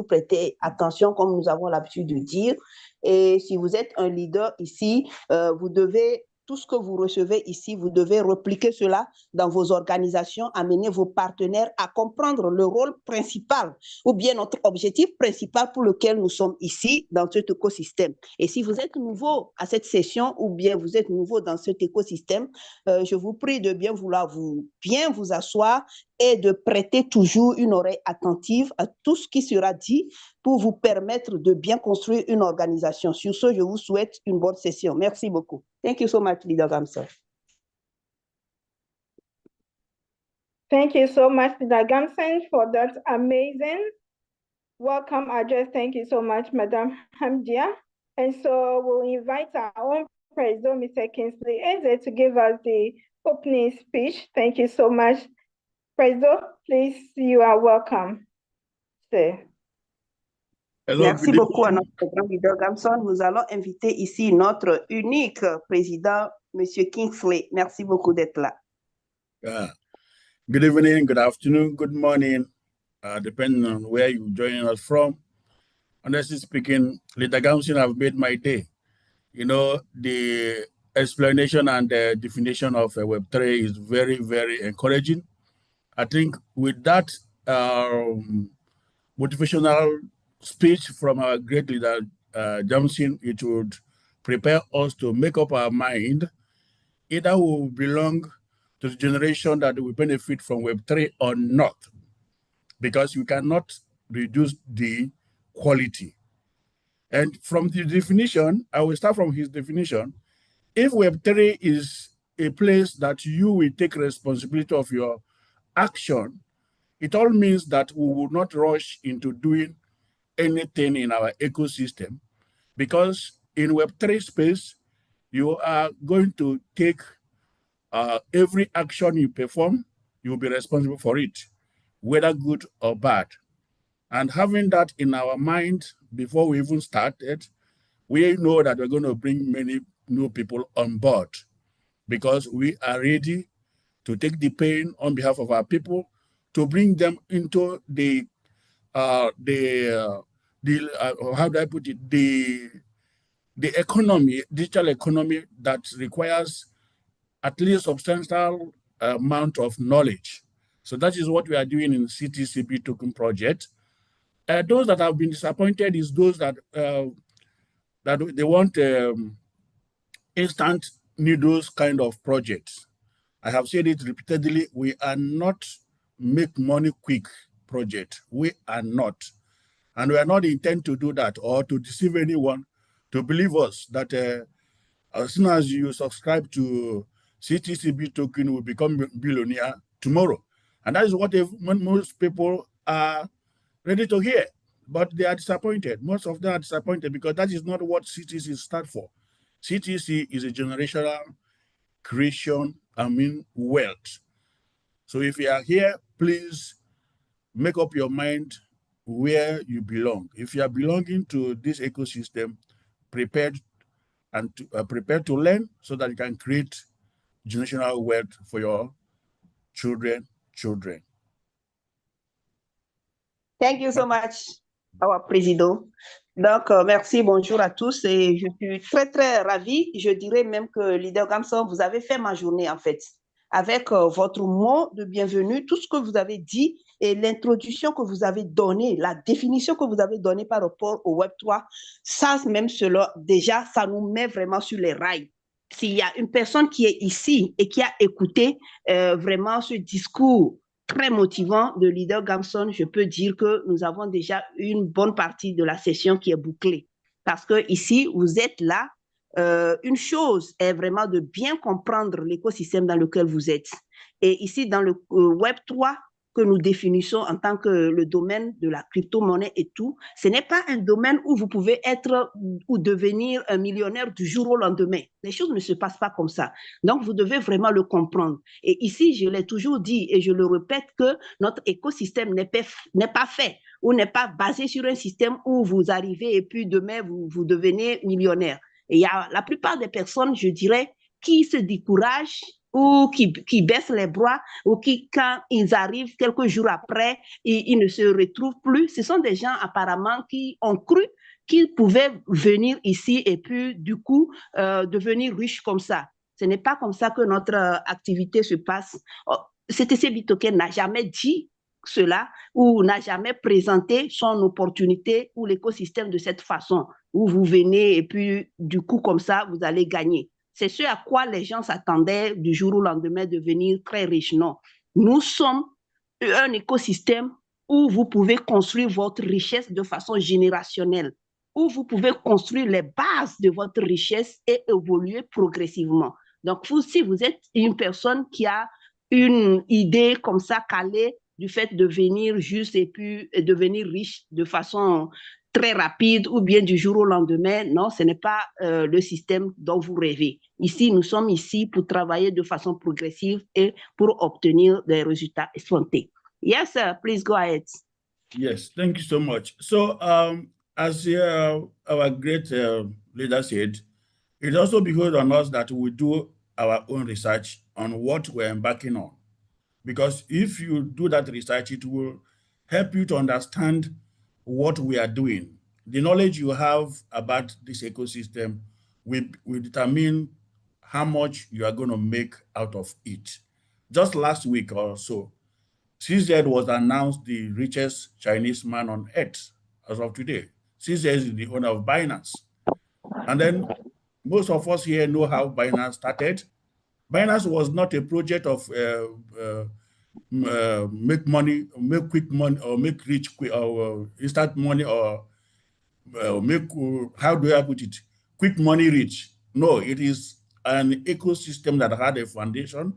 prêter attention, comme nous avons l'habitude de dire. Et si vous êtes un leader ici, vous devez, tout ce que vous recevez ici, vous devez repliquer cela dans vos organisations, amener vos partenaires à comprendre le rôle principal ou bien notre objectif principal pour lequel nous sommes ici dans cet écosystème. Et si vous êtes nouveau à cette session ou bien vous êtes nouveau dans cet écosystème, je vous prie de bien vouloir bien vous asseoir et de prêter toujours une oreille attentive à tout ce qui sera dit pour vous permettre de bien construire une organisation. Sur ce, je vous souhaite une bonne session. Merci beaucoup. Thank you so much, Leader Gamson. Thank you so much, Leader Gamson, for that amazing welcome address. Thank you so much, Madam Hamdia. And so we'll invite our own President, Mr. Kingsley Eze, to give us the opening speech. Thank you so much. President, please, you are welcome. Sir. Hello, merci beaucoup à notre grand leader Gamson. Nous allons inviter ici notre unique président, M. Kingsley. Merci beaucoup d'être là. Good evening, good afternoon, good morning, depending on where you're joining us from. Honestly speaking, Leader Gamson have made my day. You know, the explanation and the definition of Web3 is very, very encouraging. I think with that motivational speech from our great leader, Johnson, it would prepare us to make up our mind either we will belong to the generation that will benefit from Web3 or not, because we cannot reduce the quality. And from the definition, I will start from his definition. If Web3 is a place that you will take responsibility of your action, it all means that we will not rush into doing anything in our ecosystem, because in Web3 space, you are going to take every action you perform, you'll be responsible for it, whether good or bad. And having that in our mind before we even started, we know that we're going to bring many new people on board, because we are ready to take the pain on behalf of our people to bring them into how do I put it, the economy, digital economy that requires at least substantial amount of knowledge. So that is what we are doing in CTCP token project. Those that have been disappointed is those that that they want instant needles kind of projects. I have said it repeatedly, we are not make money quick project. We are not. And we are not intent to do that or to deceive anyone to believe us that as soon as you subscribe to CTCB token, will become billionaire tomorrow. And that is what most people are ready to hear, but they are disappointed. Most of them are disappointed because that is not what CTC stands for. CTC is a generational creation, wealth. So if you are here, please make up your mind where you belong. If you are belonging to this ecosystem, prepared to learn so that you can create generational wealth for your children. Thank you so much, our président. Donc, merci, bonjour à tous. Et je suis très, très ravie. Je dirais même que, leader Gamson, vous avez fait ma journée, en fait, avec votre mot de bienvenue, tout ce que vous avez dit et l'introduction que vous avez donnée, la définition que vous avez donnée par rapport au Web3. Ça, même cela, déjà, ça nous met vraiment sur les rails. S'il y a une personne qui est ici et qui a écouté vraiment ce discours très motivant de leader Gamson, je peux dire que nous avons déjà une bonne partie de la session qui est bouclée. Parce que ici, vous êtes là. Une chose est vraiment de bien comprendre l'écosystème dans lequel vous êtes. Et ici, dans le Web3 que nous définissons en tant que le domaine de la crypto-monnaie et tout, ce n'est pas un domaine où vous pouvez être ou devenir un millionnaire du jour au lendemain. Les choses ne se passent pas comme ça. Donc, vous devez vraiment le comprendre. Et ici, je l'ai toujours dit et je le répète que notre écosystème n'est pas fait ou n'est pas basé sur un système où vous arrivez et puis demain, vous devenez millionnaire. Et il y a la plupart des personnes, je dirais, qui se découragent ou qui baissent les bras, ou qui, quand ils arrivent quelques jours après, ils ne se retrouvent plus. Ce sont des gens apparemment qui ont cru qu'ils pouvaient venir ici et puis du coup devenir riches comme ça. Ce n'est pas comme ça que notre activité se passe. Oh, CTC Bitoken n'a jamais dit cela ou n'a jamais présenté son opportunité ou l'écosystème de cette façon, où vous venez et puis du coup comme ça, vous allez gagner. C'est ce à quoi les gens s'attendaient du jour au lendemain de devenir très riches. Non, nous sommes un écosystème où vous pouvez construire votre richesse de façon générationnelle, où vous pouvez construire les bases de votre richesse et évoluer progressivement. Donc, vous, si vous êtes une personne qui a une idée comme ça calée du fait de venir juste et puis devenir riche de façon très rapide ou bien du jour au lendemain, non, ce n'est pas le système dont vous rêvez. Ici, nous sommes ici pour travailler de façon progressive et pour obtenir des résultats escomptés. Yes, sir, please go ahead. Yes, thank you so much. So, as our great leader said, it also behoves on us that we do our own research on what we're embarking on. Because if you do that research, it will help you to understand what we are doing. The knowledge you have about this ecosystem will determine how much you are going to make out of it. Just last week or so, CZ was announced the richest Chinese man on earth as of today. CZ is the owner of Binance. And then most of us here know how Binance started. Binance was not a project of make money, make quick money, or make rich quick, or instant money, or make, how do I put it, quick money rich. No, it is an ecosystem that had a foundation,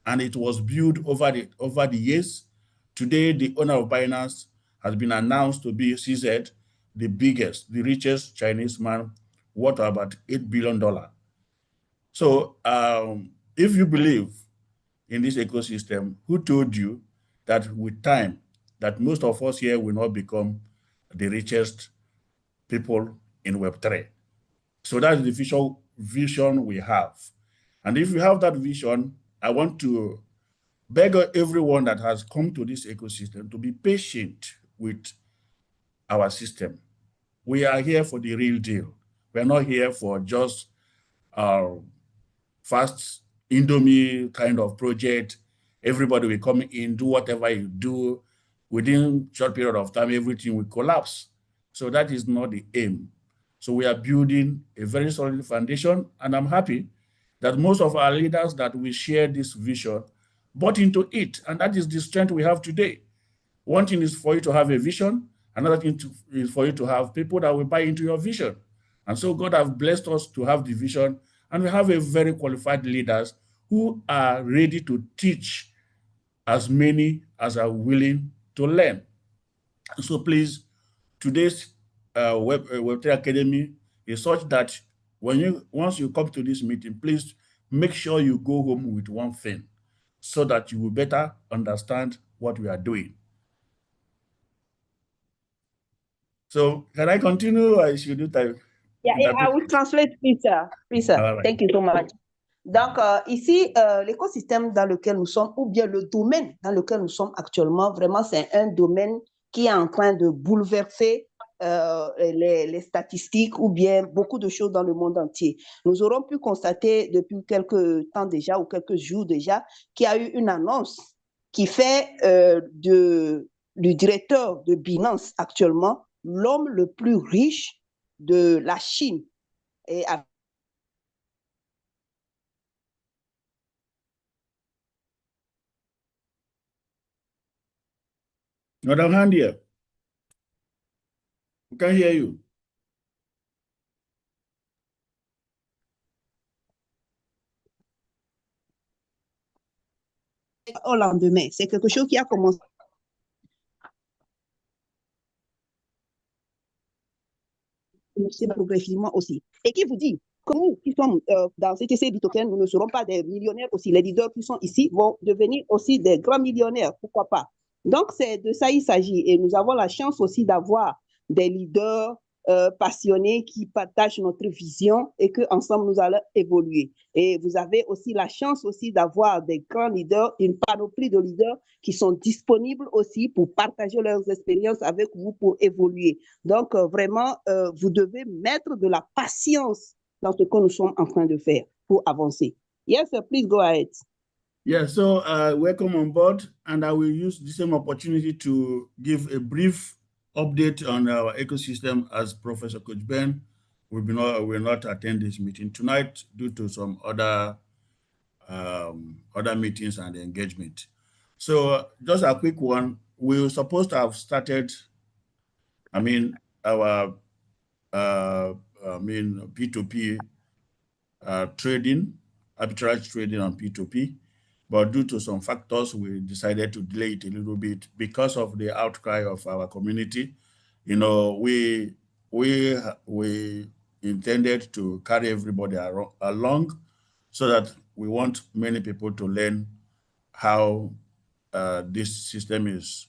and it was built over the years. Today, the owner of Binance has been announced to be CZ, the biggest, the richest Chinese man, worth about $8 billion. So if you believe in this ecosystem, who told you that with time, that most of us here will not become the richest people in Web3? So that's the vision we have. And if you have that vision, I want to beg everyone that has come to this ecosystem to be patient with our system. We are here for the real deal. We're not here for just fast Indomie kind of project. Everybody will come in, do whatever you do. Within a short period of time, everything will collapse. So that is not the aim. So we are building a very solid foundation, and I'm happy that most of our leaders that we share this vision bought into it, and that is the strength we have today. One thing is for you to have a vision, another thing is for you to have people that will buy into your vision. And so God has blessed us to have the vision, and we have a very qualified leaders who are ready to teach as many as are willing to learn. So please, today's Web3 Academy is such that once you come to this meeting, please make sure you go home with one thing so that you will better understand what we are doing. So can I continue or should you type? Yeah, I will translate, please, sir. Please, sir. Right. Thank you so much. Donc, ici, l'écosystème dans lequel nous sommes, ou bien le domaine dans lequel nous sommes actuellement, vraiment, c'est un domaine qui est en train de bouleverser les statistiques ou bien beaucoup de choses dans le monde entier. Nous aurons pu constater depuis quelques temps déjà ou quelques jours déjà qu'il y a eu une annonce qui fait du directeur de Binance actuellement l'homme le plus riche de la Chine. Et Madam Handia, we can hear you. Au lendemain, c'est quelque chose qui a commencé progressivement aussi. Et qui vous dit que nous qui sommes dans CTC Bitoken, nous ne serons pas des millionnaires aussi. Les leaders qui sont ici vont devenir aussi des grands millionnaires, pourquoi pas. Donc, c'est de ça il s'agit. Et nous avons la chance aussi d'avoir des leaders passionnés qui partagent notre vision et qu'ensemble, nous allons évoluer. Et vous avez aussi la chance aussi d'avoir des grands leaders, une panoplie de leaders qui sont disponibles aussi pour partager leurs expériences avec vous pour évoluer. Donc, vraiment, vous devez mettre de la patience dans ce que nous sommes en train de faire pour avancer. Yes, sir, please go ahead. Yeah, so welcome on board, and I will use the same opportunity to give a brief update on our ecosystem as Professor Coach Ben will not attend this meeting tonight due to some other meetings and engagement. So just a quick one, we were supposed to have started, our P2P trading, arbitrage trading on P2P. But due to some factors, we decided to delay it a little bit because of the outcry of our community. You know, we intended to carry everybody along so that we want many people to learn how this system is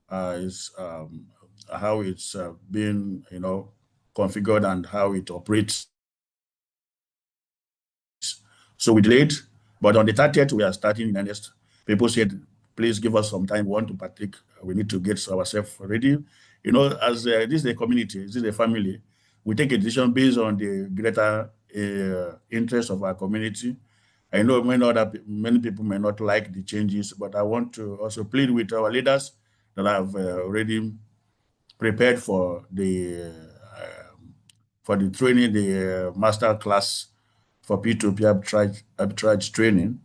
how it's been, configured and how it operates. So we delayed, but on the 30th, we are starting in earnest. People said, please give us some time. We want to partake. We need to get ourselves ready. You know, as this is a community, this is a family, we take a decision based on the greater interest of our community. I know many people may not like the changes, but I want to also plead with our leaders that have already prepared for the training, the master class for P2P arbitrage training.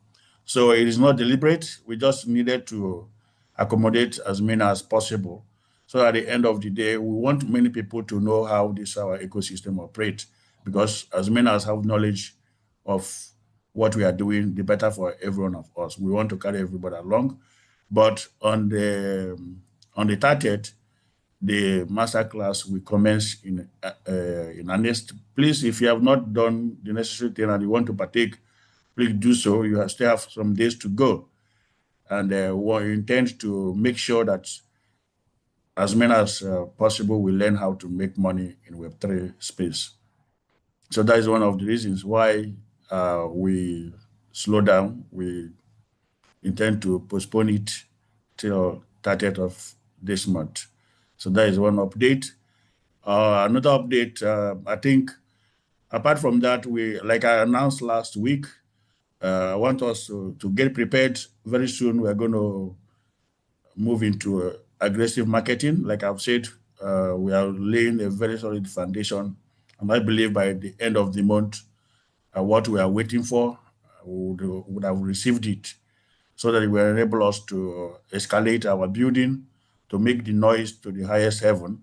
So it is not deliberate. We just needed to accommodate as many as possible. So at the end of the day, we want many people to know how our ecosystem operates, because as many as have knowledge of what we are doing, the better for every one of us. We want to carry everybody along. But on the 30th, the masterclass will commence in earnest. Please, if you have not done the necessary thing and you want to partake, please do so. You still have some days to go. And we intend to make sure that as many as possible will learn how to make money in Web3 space. So that is one of the reasons why we slow down. We intend to postpone it till 30th of this month. So that is one update. Another update, I think, apart from that, like I announced last week, I want us to get prepared. Very soon, we're going to move into aggressive marketing. Like I've said, we are laying a very solid foundation. And I believe by the end of the month, what we are waiting for, would have received it, so that it will enable us to escalate our building, to make the noise to the highest heaven.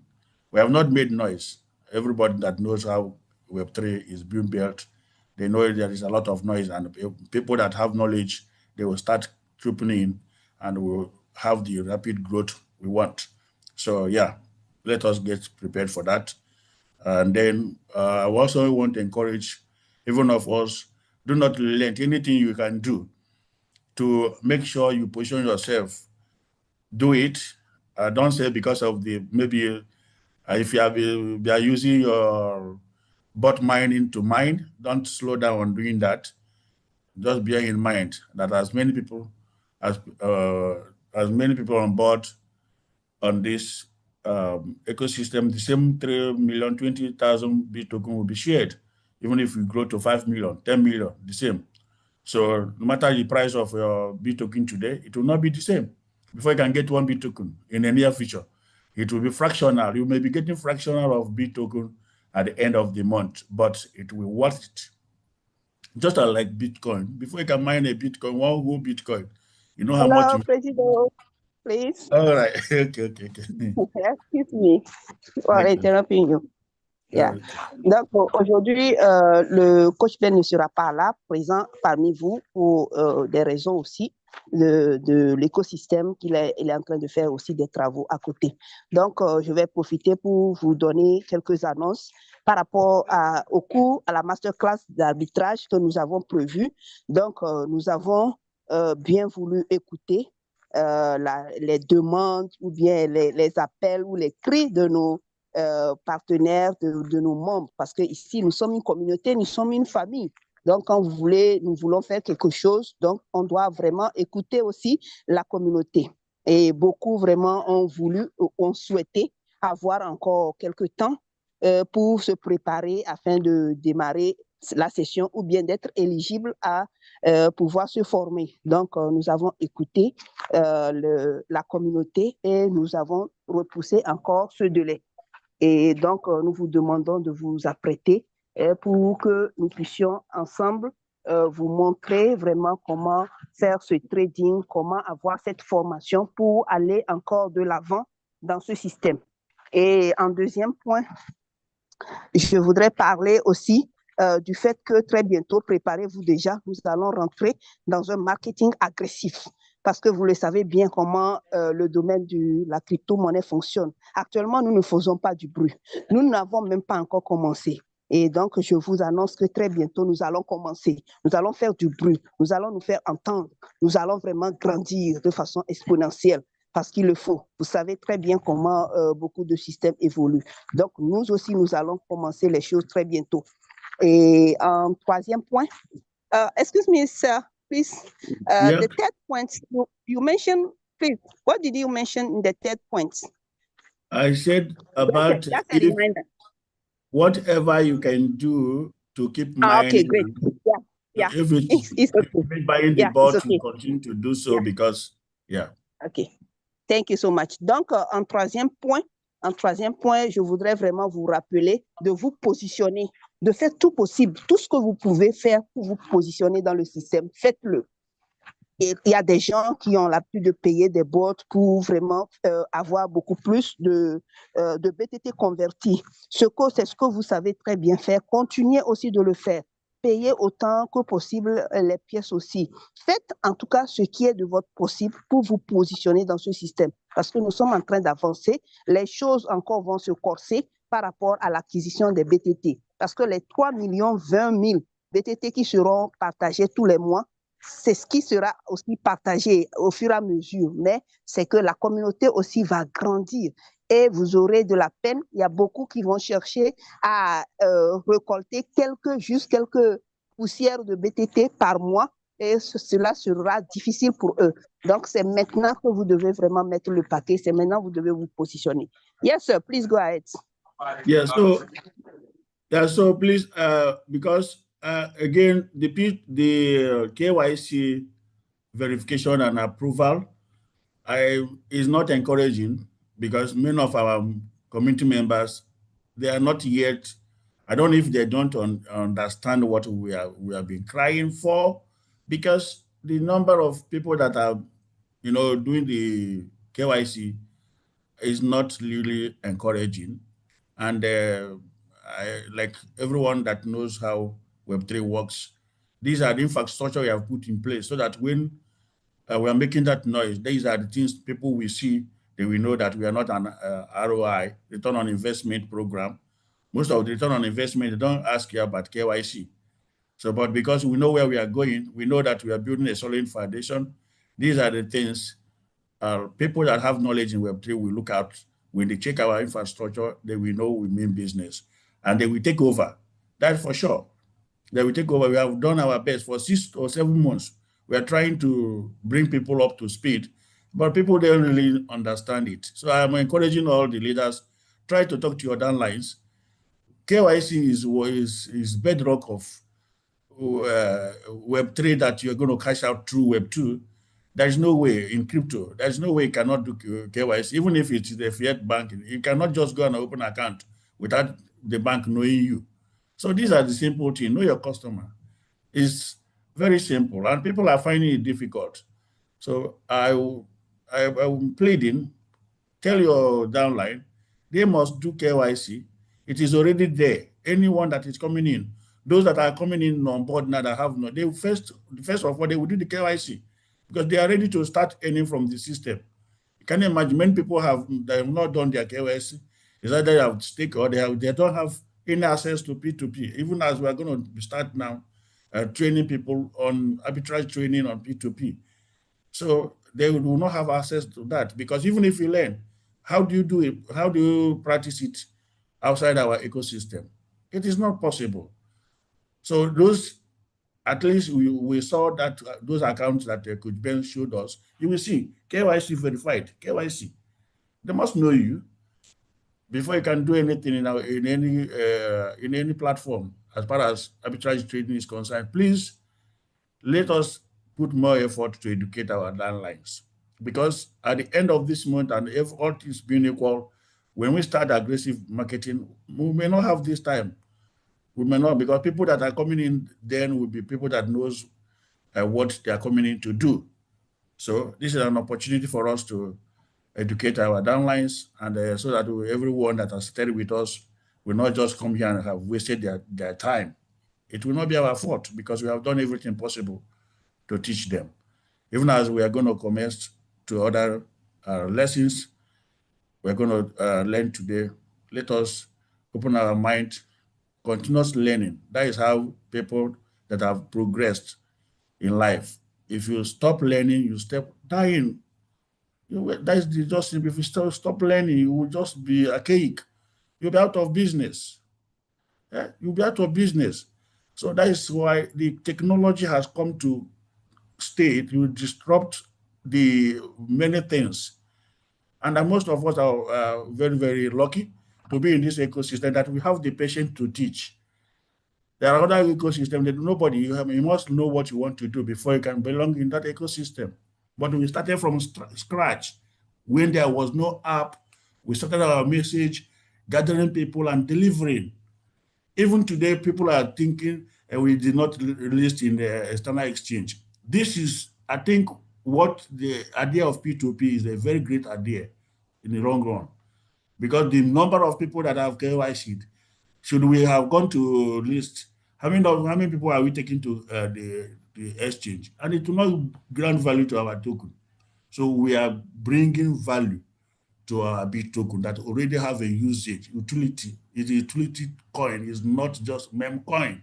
We have not made noise. Everybody that knows how Web3 is being built, they know there is a lot of noise, and people that have knowledge, they will start trooping in and will have the rapid growth we want. So yeah, let us get prepared for that. And then I also want to encourage even of us, do not relent. Anything you can do to make sure you position yourself, do it. Don't say because of maybe if you are using your bot mining to mine, don't slow down on doing that. Just bear in mind that as many people on board on this ecosystem, the same 3,020,000 B token will be shared, even if we grow to 5 million, 10 million, the same. So no matter the price of your B token today, it will not be the same. Before you can get one B token in the near future, it will be fractional. You may be getting fractional of B token at the end of the month, but it will worth it. Just like Bitcoin. Before you can mine a Bitcoin, one whole Bitcoin, you know how much. Hello, President, please. All right. Okay. Excuse me for interrupting you. Yeah. Okay. Donc aujourd'hui, le coach Ben ne sera pas là, présent parmi vous pour des raisons aussi de l'écosystème il est en train de faire aussi des travaux à côté. Donc, je vais profiter pour vous donner quelques annonces par rapport au cours, à la masterclass d'arbitrage que nous avons prévu. Donc, nous avons bien voulu écouter les demandes ou bien les appels ou les cris de nos partenaires de nos membres, parce que ici, nous sommes une communauté, nous sommes une famille. Donc, quand nous voulons faire quelque chose, donc on doit vraiment écouter aussi la communauté. Et beaucoup vraiment ont souhaité avoir encore quelques temps pour se préparer afin de démarrer la session ou bien d'être éligible à pouvoir se former. Donc, nous avons écouté la communauté et nous avons repoussé encore ce délai. Et donc, nous vous demandons de vous apprêter pour que nous puissions ensemble vous montrer vraiment comment faire ce trading, comment avoir cette formation pour aller encore de l'avant dans ce système. Et en deuxième point, je voudrais parler aussi du fait que très bientôt, préparez-vous déjà, nous allons rentrer dans un marketing agressif parce que vous le savez bien comment le domaine de la crypto-monnaie fonctionne. Actuellement, nous ne faisons pas du bruit. Nous n'avons même pas encore commencé. Et donc, je vous annonce que très bientôt, nous allons commencer. Nous allons faire du bruit. Nous allons nous faire entendre. Nous allons vraiment grandir de façon exponentielle parce qu'il le faut. Vous savez très bien comment beaucoup de systèmes évoluent. Donc, nous aussi, nous allons commencer les choses très bientôt. Et en troisième point, excuse me, sir, please. Yeah. The third point, you mentioned, please, what did you mention in the third point? I said about just a reminder. Whatever you can do to keep mining. Okay, great. Yeah. If it's okay. Buying the bot, okay. You continue to do so because, yeah. Okay. Thank you so much. Donc, en troisième point, je voudrais vraiment vous rappeler de vous positionner, de faire tout possible, tout ce que vous pouvez faire pour vous positionner dans le système, faites-le. Et il y a des gens qui ont l'habitude de payer des bots pour vraiment avoir beaucoup plus de BTT convertis. C'est ce que vous savez très bien faire. Continuez aussi de le faire. Payez autant que possible les pièces aussi. Faites en tout cas ce qui est de votre possible pour vous positionner dans ce système. Parce que nous sommes en train d'avancer. Les choses encore vont se corser par rapport à l'acquisition des BTT. Parce que les 3 020 000 BTT qui seront partagés tous les mois, c'est ce qui sera aussi partagé au fur et à mesure. Mais c'est que la communauté aussi va grandir. Et vous aurez de la peine. Il y a beaucoup qui vont chercher à récolter quelques poussières de BTT par mois et cela sera difficile pour eux. Donc, c'est maintenant que vous devez vraiment mettre le paquet. C'est maintenant que vous devez vous positionner. Yes, sir. Please go ahead. Yeah, so please, because again, the KYC verification and approval is not encouraging because many of our community members, they are not yet, I don't know if they don't understand what we have been crying for, because the number of people that are, doing the KYC is not really encouraging. And like everyone that knows how Web3 works, these are the infrastructure we have put in place so that when we are making that noise, these are the things people will see, they will know that we are not an ROI, return on investment program. Most of the return on investment, they don't ask you about KYC. So, but because we know where we are going, we know that we are building a solid foundation. These are the things people that have knowledge in Web3 will look at. When they check our infrastructure, they will know we mean business. And they will take over. That's for sure. They will take over. We have done our best for 6 or 7 months. We are trying to bring people up to speed, but people don't really understand it. So I'm encouraging all the leaders, try to talk to your downlines. KYC is bedrock of Web3 that you're going to cash out through Web2. There's no way in crypto. There's no way you cannot do KYC, even if it's the fiat bank. You cannot just go and open an account without the bank knowing you. So these are the simple things. Know your customer. It's very simple, and people are finding it difficult. So I'm pleading, tell your downline, they must do KYC. It is already there. Anyone that is coming in, those that are coming in on board now that have no, they first of all, they will do the KYC because they are ready to start earning from the system. You can imagine many people they have not done their KYC. It's either they have stake or they don't have any access to P2P. Even as we are going to start now, training people on arbitrage training on P2P. So they will not have access to that because even if you learn, how do you do it? How do you practice it outside our ecosystem. It is not possible. So those, at least we saw that those accounts that Coach Ben showed us, you will see KYC verified, KYC. They must know you before you can do anything in any platform as far as arbitrage trading is concerned. Please let us put more effort to educate our downlines, because at the end of this month, and if all things being equal, when we start aggressive marketing, we may not have this time. We may not, because people that are coming in then will be people that knows what they are coming in to do. So this is an opportunity for us to educate our downlines, and so that everyone that has stayed with us will not just come here and have wasted their time. It will not be our fault, because we have done everything possible to teach them. Even as we are going to commence to other lessons we're going to learn today, let us open our mind, continuous learning. That is how people that have progressed in life. If you stop learning, you stop dying. That is just simple. If you stop learning, you will just be archaic. You'll be out of business. Yeah? You'll be out of business. So that is why the technology has come to stay. It will disrupt the many things. And most of us are very, very lucky to be in this ecosystem that we have the patience to teach. There are other ecosystems that nobody, you must know what you want to do before you can belong in that ecosystem. But we started from scratch. When there was no app, we started our message, gathering people and delivering. Even today, people are thinking we did not release in the external exchange. This is, I think, what the idea of P2P is a very great idea in the long run, because the number of people that have KYC'd, should we have gone to list, how many people are we taking to the exchange? And it will not grant value to our token. So we are bringing value to our big token that already have a usage, utility. It's a utility coin. It's not just meme coin.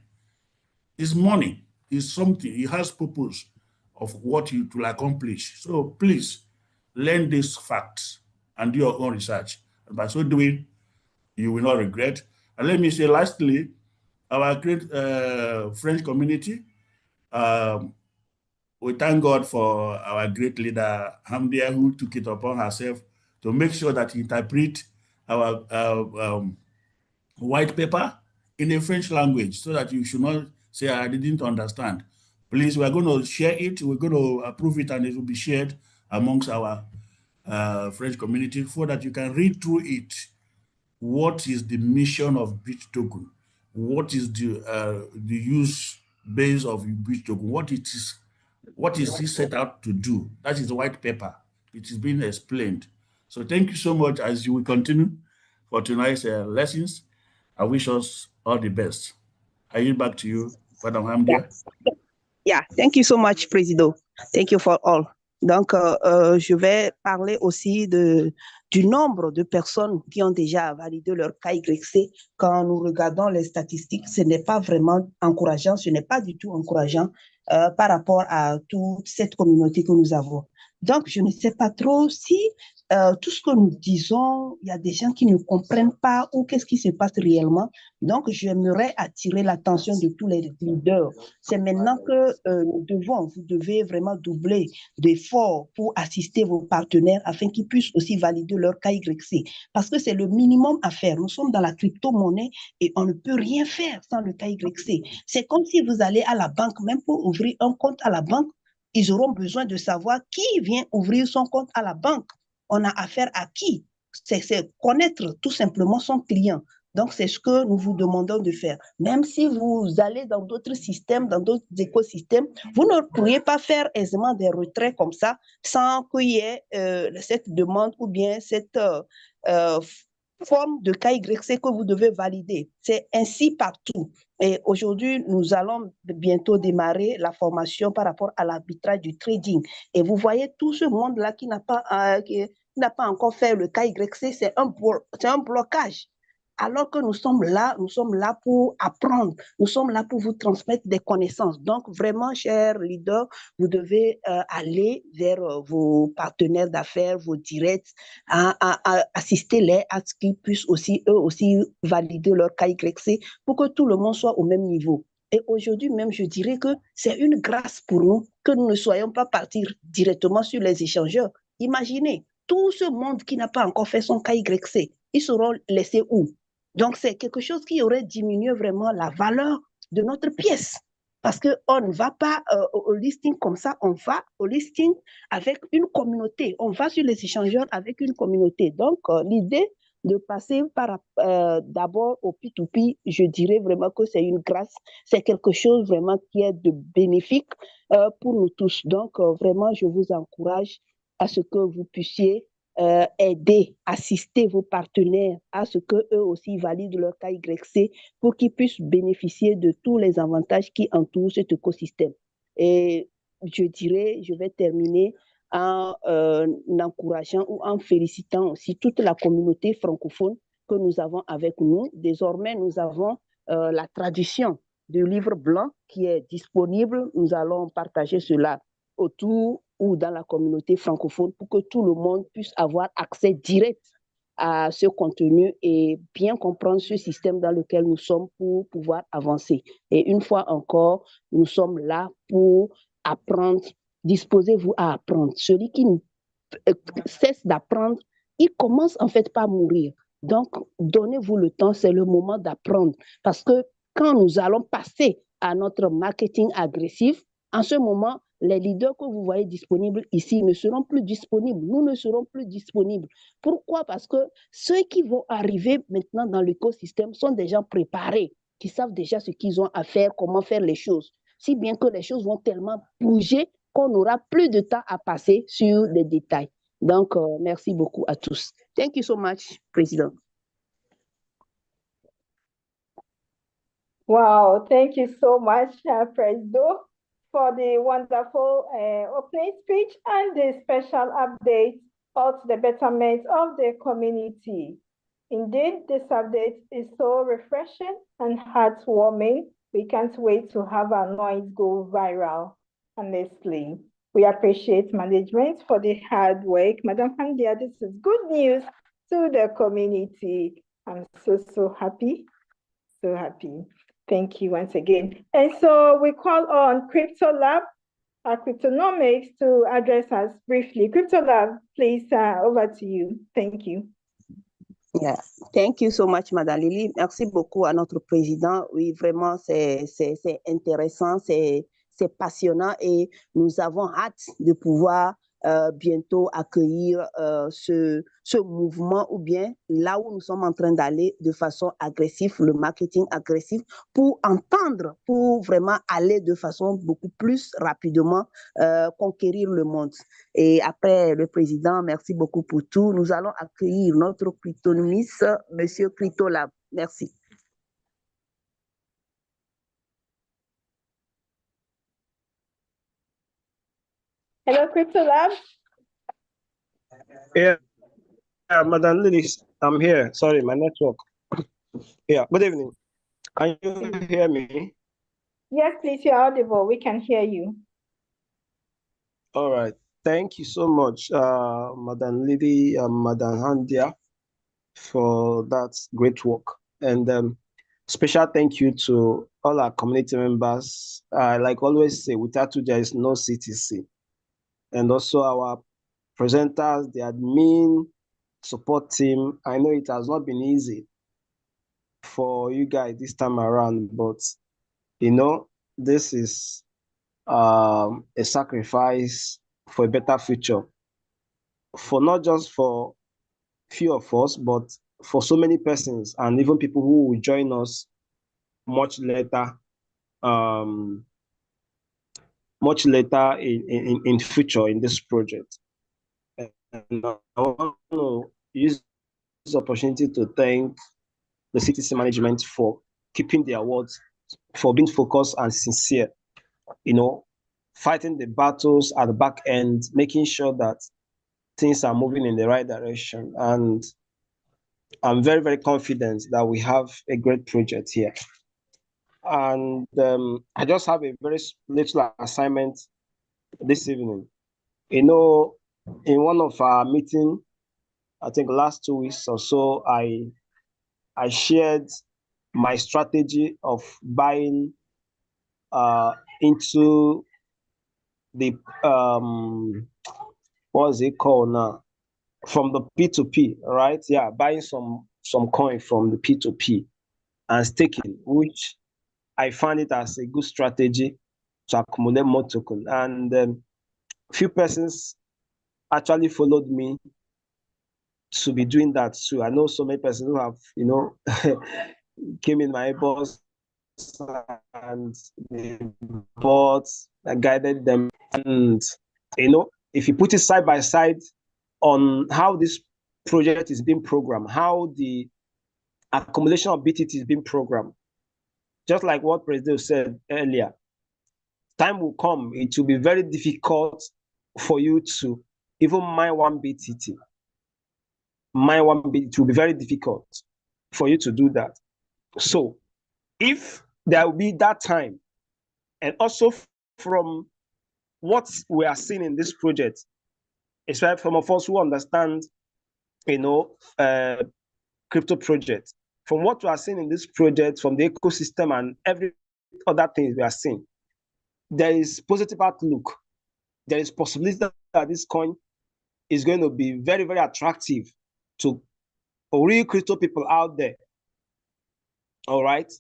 It's money. It's something. It has purpose of what it will accomplish. So please learn these facts and do your own research. And by so doing, you will not regret. And let me say, lastly, our great French community, we thank God for our great leader, Hamdia, who took it upon herself to make sure that he interpret our white paper in a French language, so that you should not say, I didn't understand. Please, we're going to share it. We're going to approve it, and it will be shared amongst our French community so that you can read through it. What is the mission of Bit Token? What is the use base of Bit Token? What is it set out to do? That is the white paper. It is being explained. So thank you so much. As you will continue for tonight's lessons, I wish us all the best. I yield back to you, Madam Hamdia. Yeah, thank you so much, Président. Thank you for all. Donc, je vais parler aussi du nombre de personnes qui ont déjà validé leur KYC. Quand nous regardons les statistiques, ce n'est pas vraiment encourageant, ce n'est pas du tout encourageant par rapport à toute cette communauté que nous avons. Donc, je ne sais pas trop si tout ce que nous disons, il y a des gens qui ne comprennent pas ou qu'est-ce qui se passe réellement. Donc, j'aimerais attirer l'attention de tous les leaders. C'est maintenant que vous devez vraiment doubler d'efforts pour assister vos partenaires afin qu'ils puissent aussi valider leur KYC. Parce que c'est le minimum à faire. Nous sommes dans la crypto-monnaie et on ne peut rien faire sans le KYC. C'est comme si vous allez à la banque, même pour ouvrir un compte à la banque, ils auront besoin de savoir qui vient ouvrir son compte à la banque. On a affaire à qui? C'est connaître tout simplement son client. Donc, c'est ce que nous vous demandons de faire. Même si vous allez dans d'autres systèmes, dans d'autres écosystèmes, vous ne pourriez pas faire aisément des retraits comme ça sans qu'il y ait cette demande ou bien cette forme de KYC que vous devez valider. C'est ainsi partout. Et aujourd'hui, nous allons bientôt démarrer la formation par rapport à l'arbitrage du trading. Et vous voyez tout ce monde-là qui n'a pas encore fait le KYC, c'est un blocage. alors que nous sommes là pour apprendre, nous sommes là pour vous transmettre des connaissances. Donc, vraiment, chers leaders, vous devez aller vers vos partenaires d'affaires, vos directs, assister-les à ce qu'ils puissent aussi, eux aussi, valider leur KYC pour que tout le monde soit au même niveau. Et aujourd'hui même, je dirais que c'est une grâce pour nous que nous ne soyons pas partis directement sur les échangeurs. Imaginez, tout ce monde qui n'a pas encore fait son KYC, ils seront laissés où? Donc, c'est quelque chose qui aurait diminué vraiment la valeur de notre pièce. Parce qu'on ne va pas au listing comme ça, on va au listing avec une communauté. On va sur les échangeurs avec une communauté. Donc, l'idée de passer par d'abord au P2P, je dirais vraiment que c'est une grâce, c'est quelque chose vraiment qui est de bénéfique pour nous tous. Donc, vraiment, je vous encourage à ce que vous puissiez aider, assister vos partenaires à ce qu'eux aussi valident leur KYC pour qu'ils puissent bénéficier de tous les avantages qui entourent cet écosystème. Et je dirais, je vais terminer en encourageant ou en félicitant aussi toute la communauté francophone que nous avons avec nous. Désormais, nous avons la traduction du livre blanc qui est disponible. Nous allons partager cela autour ou dans la communauté francophone pour que tout le monde puisse avoir accès direct à ce contenu et bien comprendre ce système dans lequel nous sommes pour pouvoir avancer. Et une fois encore, nous sommes là pour apprendre. Disposez-vous à apprendre. Celui qui cesse d'apprendre, il commence en fait par mourir. Donc, donnez-vous le temps, c'est le moment d'apprendre. Parce que quand nous allons passer à notre marketing agressif, en ce moment, les leaders que vous voyez disponibles ici ne seront plus disponibles. Nous ne serons plus disponibles. Pourquoi? Parce que ceux qui vont arriver maintenant dans l'écosystème sont des gens préparés, qui savent déjà ce qu'ils ont à faire, comment faire les choses. Si bien que les choses vont tellement bouger qu'on n'aura plus de temps à passer sur les détails. Donc, merci beaucoup à tous. Thank you so much, Président. Wow, thank you so much, Presido, for the wonderful opening speech and the special update of the betterment of the community. Indeed, this update is so refreshing and heartwarming. We can't wait to have our noise go viral, honestly. We appreciate management for the hard work. Madam Handia, this is good news to the community. I'm so happy, so happy. Thank you once again. And so we call on Crypto Lab, our Cryptonomics, to address us briefly. Crypto Lab, please, over to you. Thank you. Yeah. Thank you so much, Madame Lily. Merci beaucoup à notre président. Oui, vraiment, c'est intéressant, c'est passionnant et nous avons hâte de pouvoir bientôt accueillir ce mouvement ou bien là où nous sommes en train d'aller de façon agressive, le marketing agressif, pour entendre, pour vraiment aller de façon beaucoup plus rapidement conquérir le monde. Et après le président, merci beaucoup pour tout. Nous allons accueillir notre cryptonomiste, Monsieur Cryptolab. Merci. Hello, Cryptolab. Yeah, Madam Lily, I'm here. Sorry, my network. Yeah, good evening. Can you hear me? Yes, please, you're audible. We can hear you. All right. Thank you so much, Madam Lily and Madam Handia, for that great work. And special thank you to all our community members. Like always say, without you, there is no CTC. And also our presenters, the admin, support team. I know it has not been easy for you guys this time around, but you know, this is a sacrifice for a better future, for not just for few of us, but for so many persons and even people who will join us much later, in future in this project. And I want to use this opportunity to thank the CTC management for keeping their words, for being focused and sincere, you know, fighting the battles at the back end, making sure that things are moving in the right direction. And I'm very, very confident that we have a great project here. And I just have a very little assignment this evening. You know, in one of our meetings, I think last 2 weeks or so, I shared my strategy of buying into the what's it called now? From the P2P, right? Yeah, buying some coin from the P2P and staking, which I find it as a good strategy to accumulate more token. And few persons actually followed me to be doing that too. I know so many persons who have, came in my boss and they bought, I guided them. And, if you put it side by side on how this project is being programmed, how the accumulation of BTT is being programmed, just like what President said earlier, time will come, it will be very difficult for you to even mine one BTT. It will be very difficult for you to do that. So if there will be that time, and also from what we are seeing in this project, especially from of us who understand, crypto project, from what we are seeing in this project, from the ecosystem and every other thing we are seeing, there is positive outlook. There is possibility that this coin is going to be very, very attractive to real crypto people out there. All right.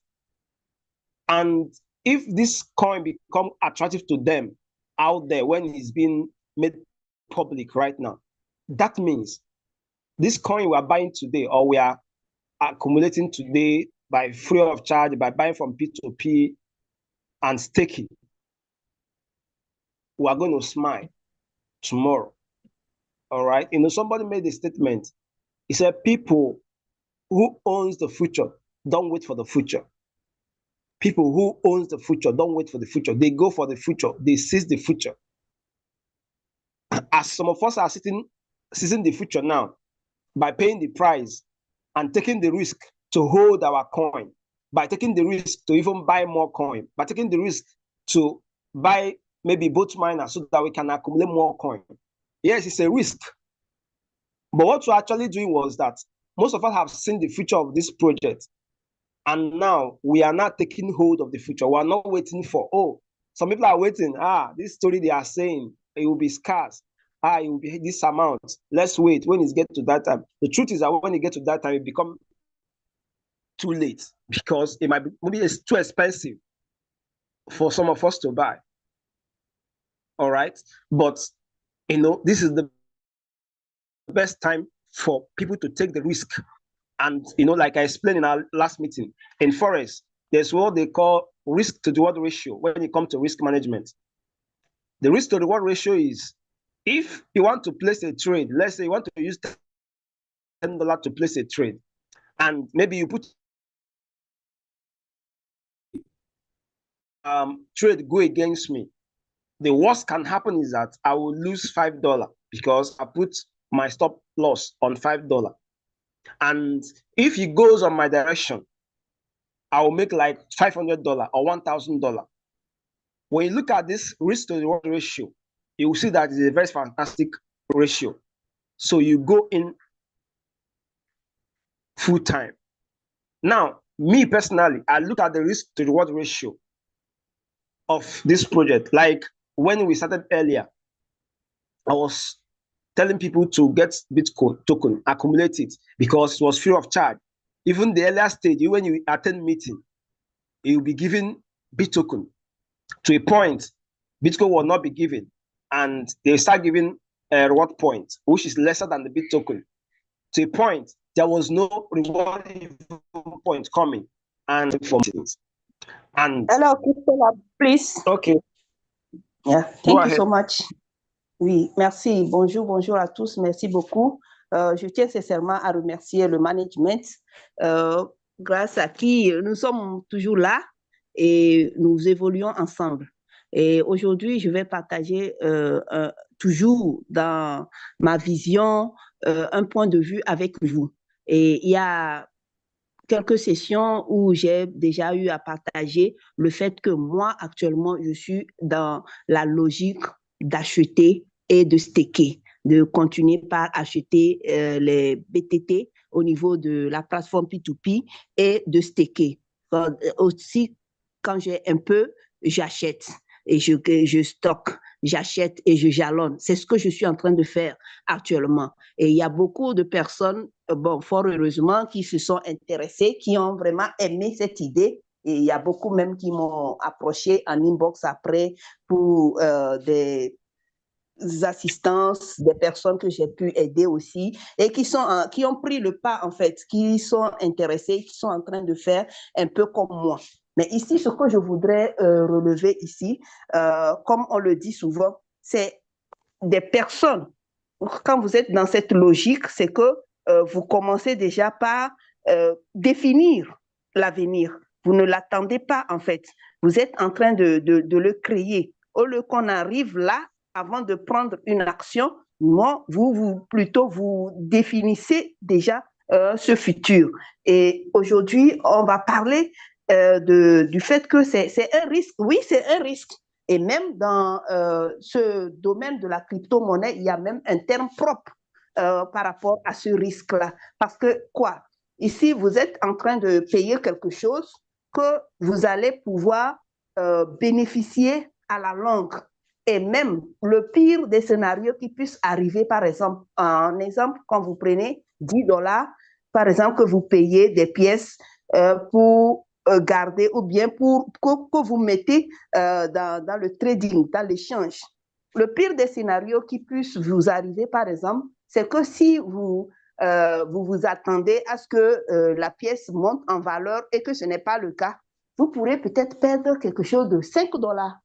And if this coin become attractive to them out there when it's being made public right now, that means this coin we are buying today, or we are accumulating today by free of charge, by buying from P2P and staking, we are going to smile tomorrow. All right. Somebody made a statement. He said, people who owns the future don't wait for the future. People who owns the future don't wait for the future. They go for the future. They seize the future. As some of us are seizing the future now by paying the price and taking the risk to hold our coin, by taking the risk to even buy more coin, by taking the risk to buy maybe both miners so that we can accumulate more coin. Yes, it's a risk. But what we're actually doing was that most of us have seen the future of this project. And now we are not taking hold of the future. We are not waiting for, some people are waiting. This story they are saying, it will be scarce. It will be this amount. Let's wait when it gets to that time. The truth is that when it gets to that time, it becomes too late because it might be, maybe it's too expensive for some of us to buy. All right. But, this is the best time for people to take the risk. And, like I explained in our last meeting, in Forex, there's what they call risk to reward ratio when it comes to risk management. The risk to reward ratio is, if you want to place a trade, let's say you want to use $10 to place a trade, and maybe you put trade go against me. The worst can happen is that I will lose $5 because I put my stop loss on $5. And if it goes on my direction, I will make like $500 or $1,000. When you look at this risk to reward ratio, you will see that it's a very fantastic ratio. So you go in full time. Now, me personally, I look at the risk to reward ratio of this project. Like when we started earlier, I was telling people to get Bitcoin token, accumulate it, because it was free of charge. Even the earlier stage, when you attend meeting, you will be given Bitcoin. To a point, Bitcoin will not be given, and they start giving a reward point, which is lesser than the Bitcoin. To a point, there was no reward point coming, and hello, Christopher, please. Okay. Yeah, thank you so much. Oui, merci. Bonjour à tous. Merci beaucoup. Je tiens sincèrement à remercier le management, grâce à qui nous sommes toujours là et nous évoluons ensemble. Et aujourd'hui, je vais partager toujours dans ma vision un point de vue avec vous. Et il y a quelques sessions où j'ai déjà eu à partager le fait que moi, actuellement, je suis dans la logique d'acheter et de staker, de continuer par acheter les BTT au niveau de la plateforme P2P et de staker. Aussi, quand j'ai un peu, j'achète et je stocke, j'achète et je jalonne. C'est ce que je suis en train de faire actuellement. Et il y a beaucoup de personnes, bon, fort heureusement, qui se sont intéressées, qui ont vraiment aimé cette idée. Et il y a beaucoup même qui m'ont approché en inbox après pour des assistances, des personnes que j'ai pu aider aussi et qui ont pris le pas en fait, qui sont intéressés, qui sont en train de faire un peu comme moi. Mais ici, ce que je voudrais relever ici, comme on le dit souvent, c'est des personnes. Quand vous êtes dans cette logique, c'est que vous commencez déjà par définir l'avenir. Vous ne l'attendez pas, en fait. Vous êtes en train de le créer. Au lieu qu'on arrive là, avant de prendre une action, non, plutôt vous définissez déjà ce futur. Et aujourd'hui, on va parler du fait que c'est un risque. Oui, c'est un risque. Et même dans ce domaine de la crypto-monnaie, il y a même un terme propre par rapport à ce risque-là. Parce que quoi? Ici, vous êtes en train de payer quelque chose que vous allez pouvoir bénéficier à la longue. Et même le pire des scénarios qui puissent arriver, par exemple, en exemple, quand vous prenez 10 dollars, par exemple, que vous payez des pièces pour garder ou bien pour que vous mettez dans le trading, dans l'échange. Le pire des scénarios qui puissent vous arriver, par exemple, c'est que si vous attendez à ce que la pièce monte en valeur et que ce n'est pas le cas, vous pourrez peut-être perdre quelque chose de 5 dollars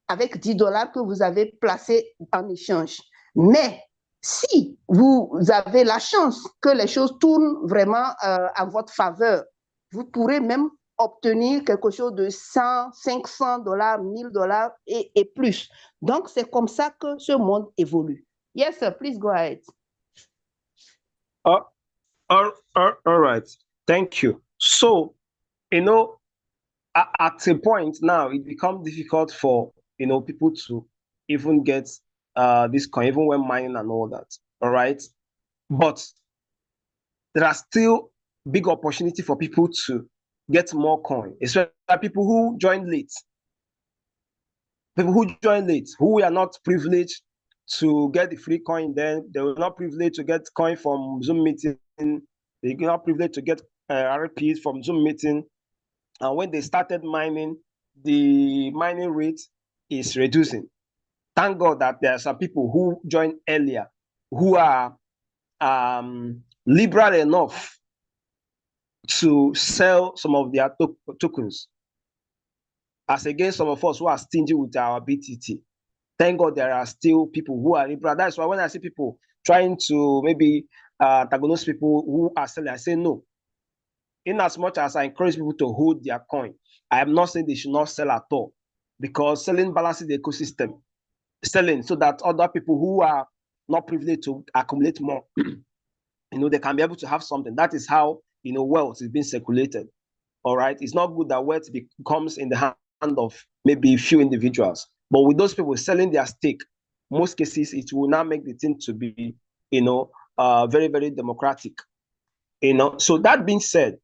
avec 10 dollars que vous avez placé en échange. Mais si vous avez la chance que les choses tournent vraiment à votre faveur, vous pourrez même obtenir quelque chose de 100, 500 dollars, 1000 dollars et plus. Donc, c'est comme ça que ce monde évolue. Yes, sir, please go ahead. All right. Thank you. So, at a point now, it becomes difficult for, people to even get this coin, even when mining and all that. All right. But there are still big opportunity for people to get more coin, especially people who join late. People who join late, who are not privileged to get the free coin, then they were not privileged to get coin from Zoom meeting. They were not privileged to get RPs from Zoom meeting. And when they started mining, the mining rate is reducing. Thank God that there are some people who joined earlier who are liberal enough to sell some of their tokens, as against some of us who are stingy with our BTT. Thank God there are still people who are liberal. That's why when I see people trying to maybe antagonize people who are selling, I say no. In as much as I encourage people to hold their coin, I am not saying they should not sell at all, because selling balances the ecosystem. Selling so that other people who are not privileged to accumulate more, they can be able to have something. That is how, wealth is being circulated. All right. It's not good that wealth becomes in the hand of maybe a few individuals. But with those people selling their stake, most cases, it will now make the thing to be, very, very democratic. So that being said,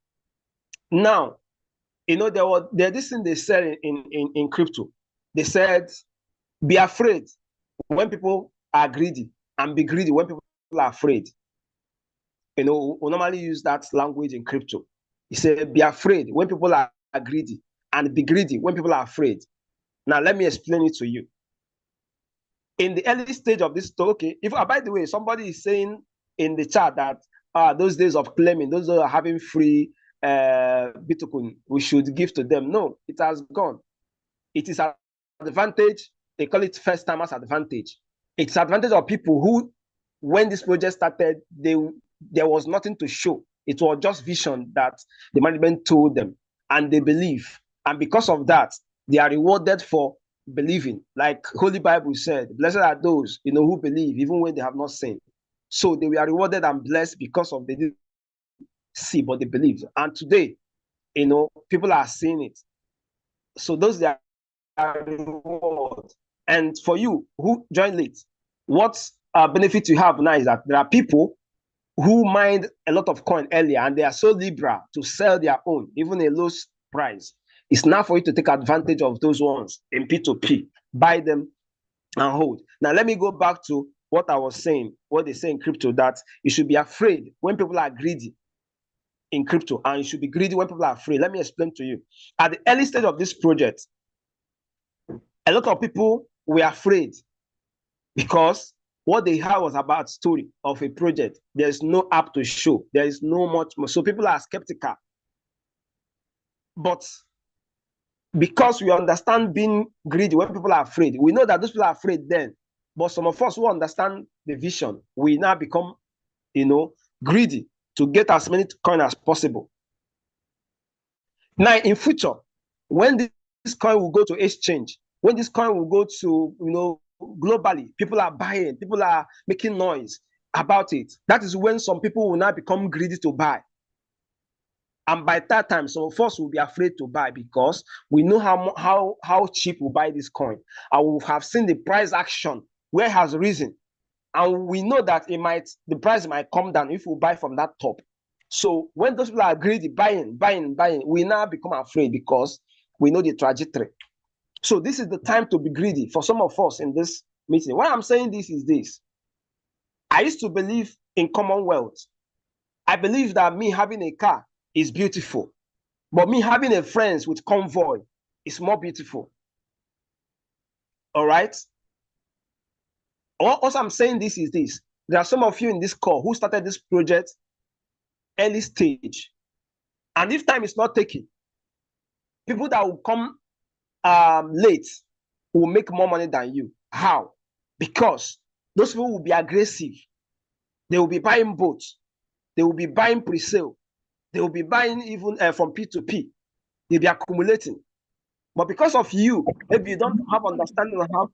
now, there's this thing they said in crypto. They said, be afraid when people are greedy, and be greedy when people are afraid. We normally use that language in crypto. He said, be afraid when people are greedy, and be greedy when people are afraid. Now, let me explain it to you. In the early stage of this talk, okay, by the way, somebody is saying in the chat that those days of claiming, those who are having free Bitcoin, we should give to them. No, it has gone. It is an advantage. They call it first timers advantage. It's advantage of people who, when this project started, there was nothing to show. It was just vision that the management told them, and they believe. And because of that, they are rewarded for believing. Like Holy Bible said, blessed are those who believe, even when they have not seen. So they were rewarded and blessed because of they did see, but they believe. And today, you know, people are seeing it. So those are reward. And for you who join late, what benefit you have now is that there are people who mined a lot of coin earlier and they are so liberal to sell their own, even a low price. It's now for you to take advantage of those ones in P2P, buy them and hold. Now, let me go back to what I was saying, what they say in crypto, that you should be afraid when people are greedy in crypto, and you should be greedy when people are afraid. Let me explain to you. At the early stage of this project, a lot of people were afraid because what they heard was about story of a project. There's no app to show. There is no much more. So people are skeptical. But because we understand being greedy when people are afraid, we know that those people are afraid then. But some of us who understand the vision, we now become, you know, greedy to get as many coins as possible. Now, in future, when this coin will go to exchange, when this coin will go to, you know, globally, people are buying, people are making noise about it. That is when some people will now become greedy to buy. And by that time, some of us will be afraid to buy because we know how cheap we buy this coin. And we have seen the price action where it has risen. And we know that the price might come down if we buy from that top. So when those people are greedy, buying, we now become afraid because we know the trajectory. So this is the time to be greedy for some of us in this meeting. Why I'm saying this is this. I used to believe in commonwealth. I believe that me having a car is beautiful, but me having a friends with convoy is more beautiful. All right. Also, I'm saying this is this. There are some of you in this call who started this project early stage. And if time is not taken, people that will come late will make more money than you. How? Because those people will be aggressive. They will be buying boats. They will be buying pre-sale. They will be buying even from P2P. They'll be accumulating. But because of you, maybe you don't have understanding of how.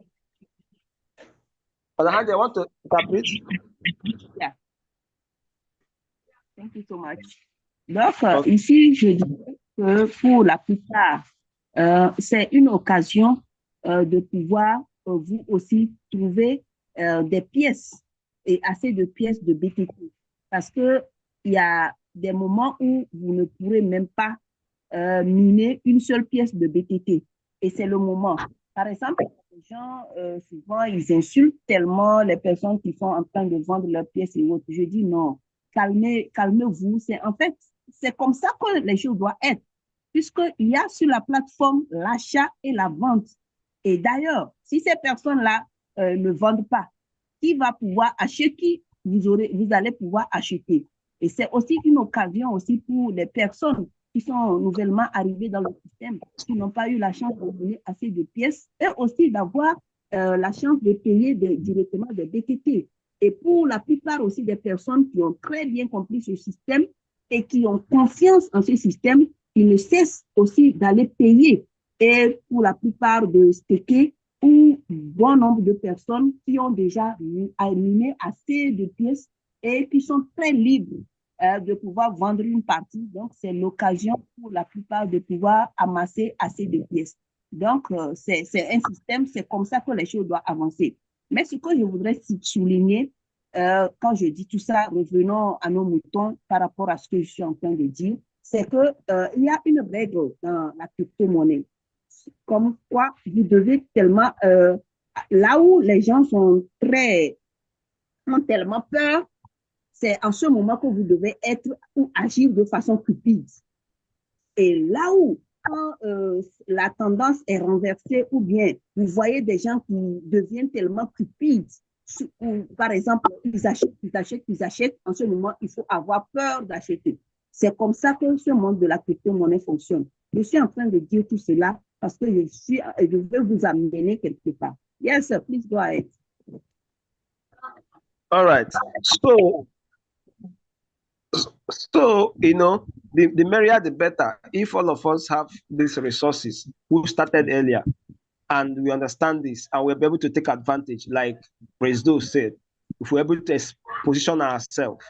But how they want to interpret. Yeah. Thank you so much. Donc, ici, je dirais que pour la plupart, c'est une occasion de pouvoir vous aussi trouver des pièces et assez de pièces de BTP. Parce qu'il y a des moments où vous ne pourrez même pas miner une seule pièce de BTT. Et c'est le moment. Par exemple, les gens, souvent, ils insultent tellement les personnes qui sont en train de vendre leurs pièces et autres. Je dis non, calmez-vous. En fait, c'est comme ça que les choses doivent être. Puisqu'il y a sur la plateforme l'achat et la vente. Et d'ailleurs, si ces personnes-là ne vendent pas, qui va pouvoir acheter, vous allez pouvoir acheter. Et c'est aussi une occasion aussi pour les personnes qui sont nouvellement arrivés dans le système, qui n'ont pas eu la chance de donner assez de pièces, et aussi d'avoir la chance de payer directement des BTT. Et pour la plupart aussi des personnes qui ont très bien compris ce système et qui ont confiance en ce système, ils ne cessent aussi d'aller payer. Et pour la plupart de staker, ou bon nombre de personnes qui ont déjà miné assez de pièces et qui sont très libres de pouvoir vendre une partie. Donc, c'est l'occasion pour la plupart de pouvoir amasser assez de pièces. Donc, c'est un système, c'est comme ça que les choses doivent avancer. Mais ce que je voudrais souligner, quand je dis tout ça, revenons à nos moutons par rapport à ce que je suis en train de dire, c'est qu'il y a une règle dans la crypto-monnaie, comme quoi vous devez tellement, là où les gens ont tellement peur, c'est en ce moment que vous devez être ou agir de façon cupide. Et là où, quand la tendance est renversée, ou bien vous voyez des gens qui deviennent tellement cupides, par exemple, ils achètent, en ce moment, il faut avoir peur d'acheter. C'est comme ça que ce monde de la crypto-monnaie fonctionne. Je suis en train de dire tout cela parce que je veux vous amener quelque part. Yes, sir, please go ahead. All right. So you know, the merrier the better. If all of us have these resources, who started earlier, and we understand this, and we'll be able to take advantage, like Presdo said, if we're able to position ourselves.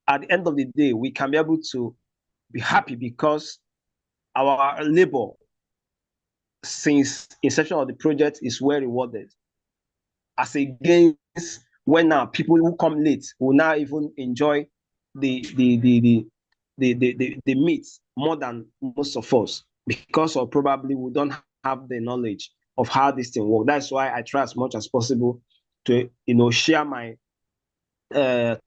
at the end of the day, we can be able to be happy because our labor since inception of the project is well rewarded. As against when now people who come late will now even enjoy the meat more than most of us because of probably we don't have the knowledge of how this thing works. That's why I try as much as possible to share my and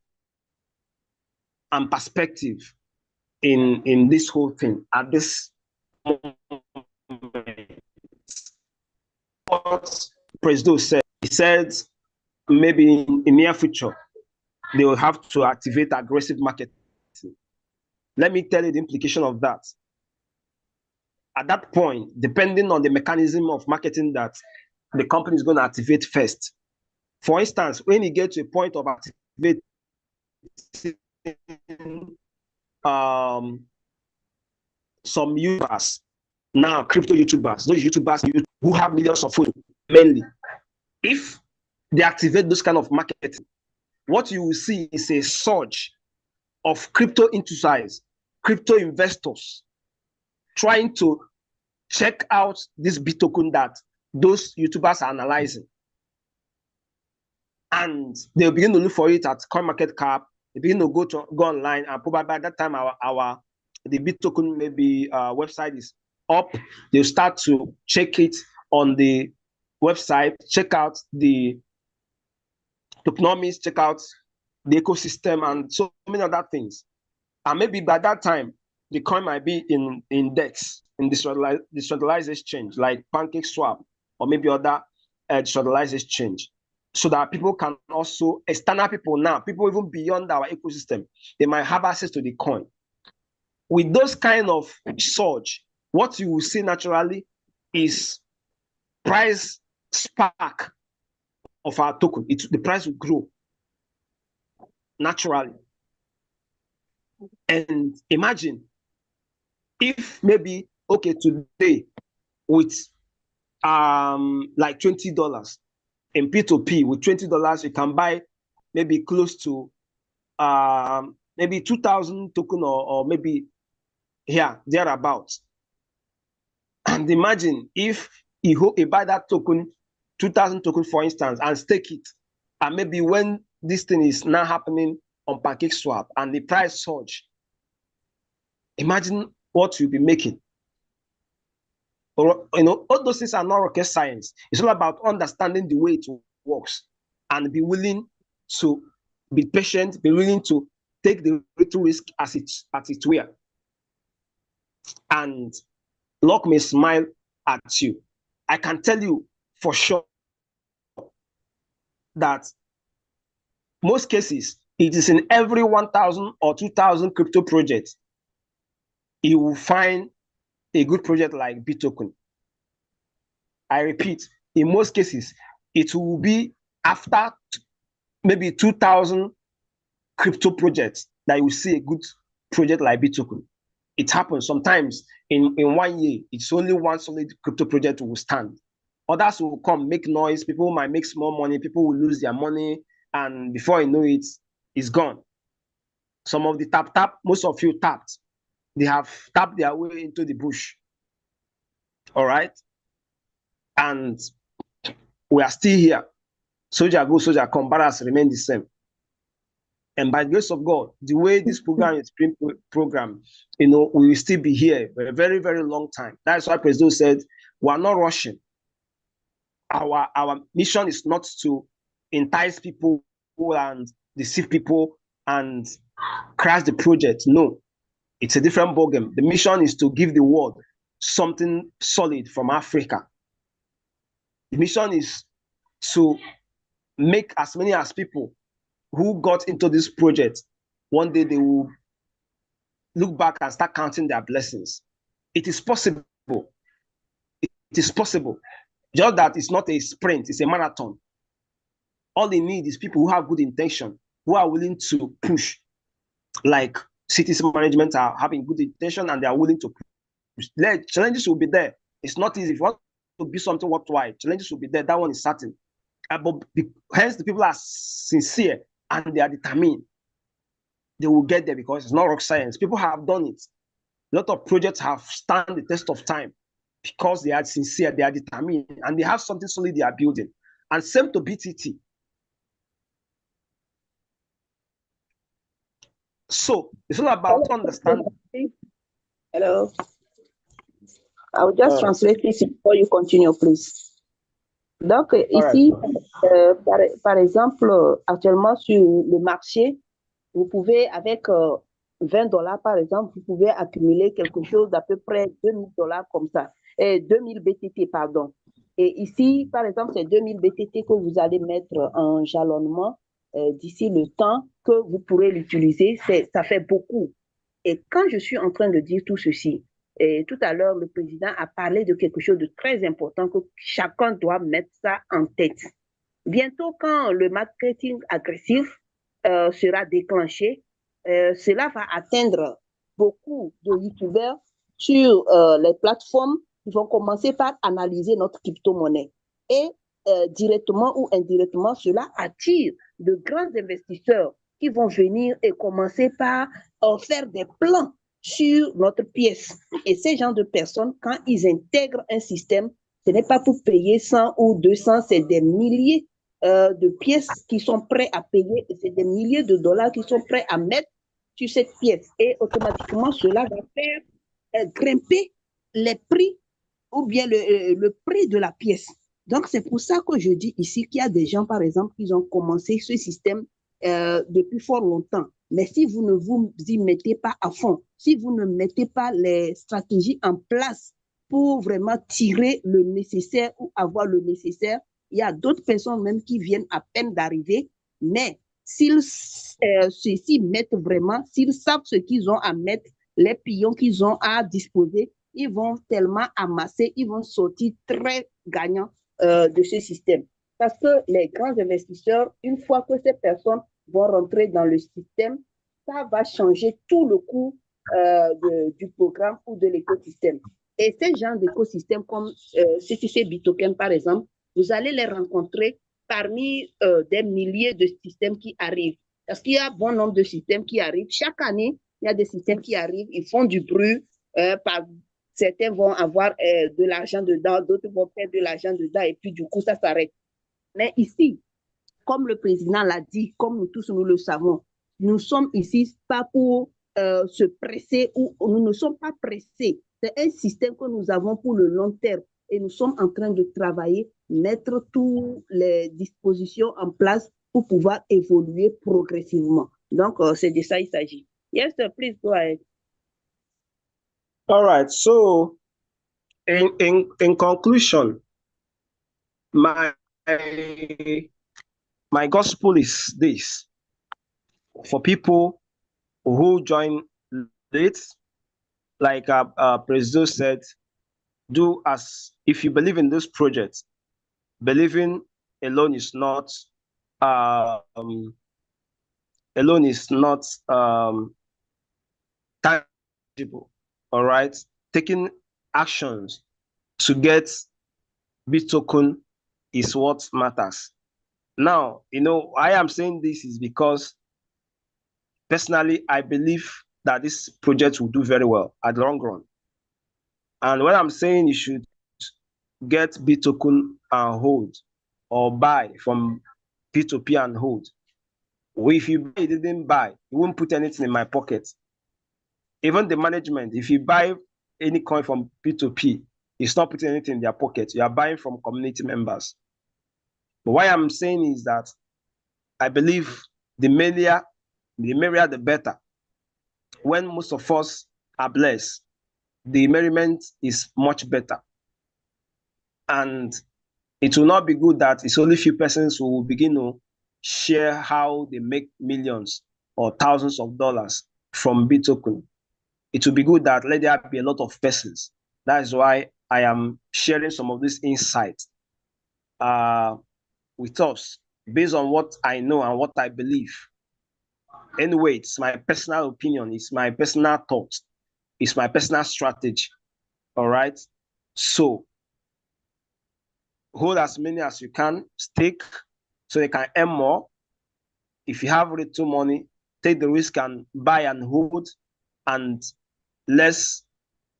perspective in this whole thing at this moment. What President said, he said maybe in near future they will have to activate aggressive marketing. Let me tell you the implication of that. At that point, depending on the mechanism of marketing that the company is going to activate first. For instance, when you get to a point of activating some YouTubers, now crypto YouTubers, those YouTubers who have millions of followers, mainly, if they activate those kind of marketing, what you will see is a surge of crypto enthusiasts, crypto investors trying to check out this Bitcoin that those YouTubers are analyzing. And they'll begin to look for it at CoinMarketCap. They begin to go online, and probably by that time the Bitcoin maybe website is up. They'll start to check it on the website, check out the tokenomics, check out the ecosystem, and so many other things. And maybe by that time, the coin might be in DEX, in decentralized exchange, like PancakeSwap, or maybe other decentralized exchange, so that people can also, external people now, people even beyond our ecosystem, they might have access to the coin. With those kind of surge, what you will see naturally is price spark of our token. The price will grow naturally. And imagine if maybe, okay, today with like $20 in P2P, with $20 you can buy maybe close to maybe 2,000 token or maybe here thereabouts. And imagine if you buy that token, 2,000 token for instance, and stake it, and maybe when this thing is now happening on PancakeSwap and the price surge, imagine what you'll be making. Or, all those things are not rocket science. It's all about understanding the way it works and be willing to be patient, be willing to take the little risk as it were. And luck may smile at you. I can tell you for sure that most cases, it is in every 1,000 or 2,000 crypto projects, you will find a good project like Bitcoin. I repeat, in most cases, it will be after maybe 2,000 crypto projects that you will see a good project like Bitcoin. It happens sometimes in 1 year, it's only one solid crypto project will stand. Others will come, make noise, people might make small money, people will lose their money, and before you know it, it's gone. Some of the tap, most of you tapped. They have tapped their way into the bush. All right? And we are still here. Soldier go, soldier come, barracks remain the same. And by the grace of God, the way this program is being programmed, we will still be here for a very, very long time. That's why President said, we are not rushing. Our mission is not to entice people and deceive people and crash the project. No, it's a different ballgame. The mission is to give the world something solid from Africa. The mission is to make as many as people who got into this project, one day they will look back and start counting their blessings. It is possible. It is possible. Just that it's not a sprint, it's a marathon. All they need is people who have good intention, who are willing to push. Like cities management are having good intention and they are willing to push. Challenges will be there. It's not easy. If you want to be something worthwhile, challenges will be there. That one is certain. But hence the people are sincere and they are determined. they will get there because it's not rock science. People have done it. A lot of projects have stand the test of time because they are sincere, they are determined, and they have something solid they are building. And same to BTT. So it's all about understanding. Hello. I will just translate this before you continue, please. Donc, ici, par exemple, actuellement sur le marché, vous pouvez, avec $20, par exemple, vous pouvez accumuler quelque chose d'à peu près $2000 comme ça, 2000 BTT, pardon. Et ici, par exemple, c'est 2000 BTT que vous allez mettre en jalonnement d'ici le temps que vous pourrez l'utiliser. Ça fait beaucoup. Et quand je suis en train de dire tout ceci, et tout à l'heure, le président a parlé de quelque chose de très important que chacun doit mettre ça en tête. Bientôt, quand le marketing agressif sera déclenché, cela va atteindre beaucoup de youtubeurs sur les plateformes qui vont commencer par analyser notre crypto-monnaie. Et directement ou indirectement, cela attire de grands investisseurs qui vont venir et commencer par faire des plans sur notre pièce. Et ces gens de personnes, quand ils intègrent un système, ce n'est pas pour payer 100 ou 200, c'est des milliers de pièces qui sont prêts à payer, c'est des milliers de dollars qui sont prêts à mettre sur cette pièce. Et automatiquement, cela va faire grimper les prix ou bien le prix de la pièce. Donc, c'est pour ça que je dis ici qu'il y a des gens, par exemple, qui ont commencé ce système depuis fort longtemps. Mais si vous ne vous y mettez pas à fond, si vous ne mettez pas les stratégies en place pour vraiment tirer le nécessaire ou avoir le nécessaire, il y a d'autres personnes même qui viennent à peine d'arriver, mais s'ils s'y mettent vraiment, s'ils savent ce qu'ils ont à mettre, les pions qu'ils ont à disposer, ils vont tellement amasser, ils vont sortir très gagnants de ce système. Parce que les grands investisseurs, une fois que ces personnes vont rentrer dans le système, ça va changer tout le cours du programme ou de l'écosystème. Et ces gens d'écosystèmes comme CCC Bitoken, par exemple, vous allez les rencontrer parmi des milliers de systèmes qui arrivent. Parce qu'il y a un bon nombre de systèmes qui arrivent. Chaque année, il y a des systèmes qui arrivent, ils font du bruit. Certains vont avoir de l'argent dedans, d'autres vont perdre de l'argent dedans, et puis du coup, ça s'arrête. Mais ici, comme le président l'a dit, comme nous tous nous le savons, nous sommes ici pas pour se presser ou nous ne sommes pas pressés. C'est un système que nous avons pour le long terme et nous sommes en train de travailler, mettre toutes les dispositions en place pour pouvoir évoluer progressivement. Donc, c'est de ça il s'agit. Yes, sir, please go ahead. All right. So, in conclusion, my gospel is this: for people who join late, like President said, do as if you believe in this project. Believing alone is not tangible. All right, taking actions to get Bitcoin is what matters. Now, I am saying this is because personally, I believe that this project will do very well at the long run. And when I'm saying you should get Bitcoin and hold, or buy from P2P and hold, if you didn't buy, you won't put anything in my pocket. Even the management, if you buy any coin from P2P, it's not putting anything in their pocket. You are buying from community members. But what I'm saying is that I believe the merrier, the better. When most of us are blessed, the merriment is much better. And it will not be good that it's only few persons who will begin to share how they make millions or thousands of dollars from Bitcoin. It will be good that let there be a lot of persons. That is why I am sharing some of this insight with us based on what I know and what I believe. Anyway, it's my personal opinion, it's my personal thoughts, it's my personal strategy. All right. So hold as many as you can, stake so they can earn more. If you have little money, take the risk and buy and hold, and let's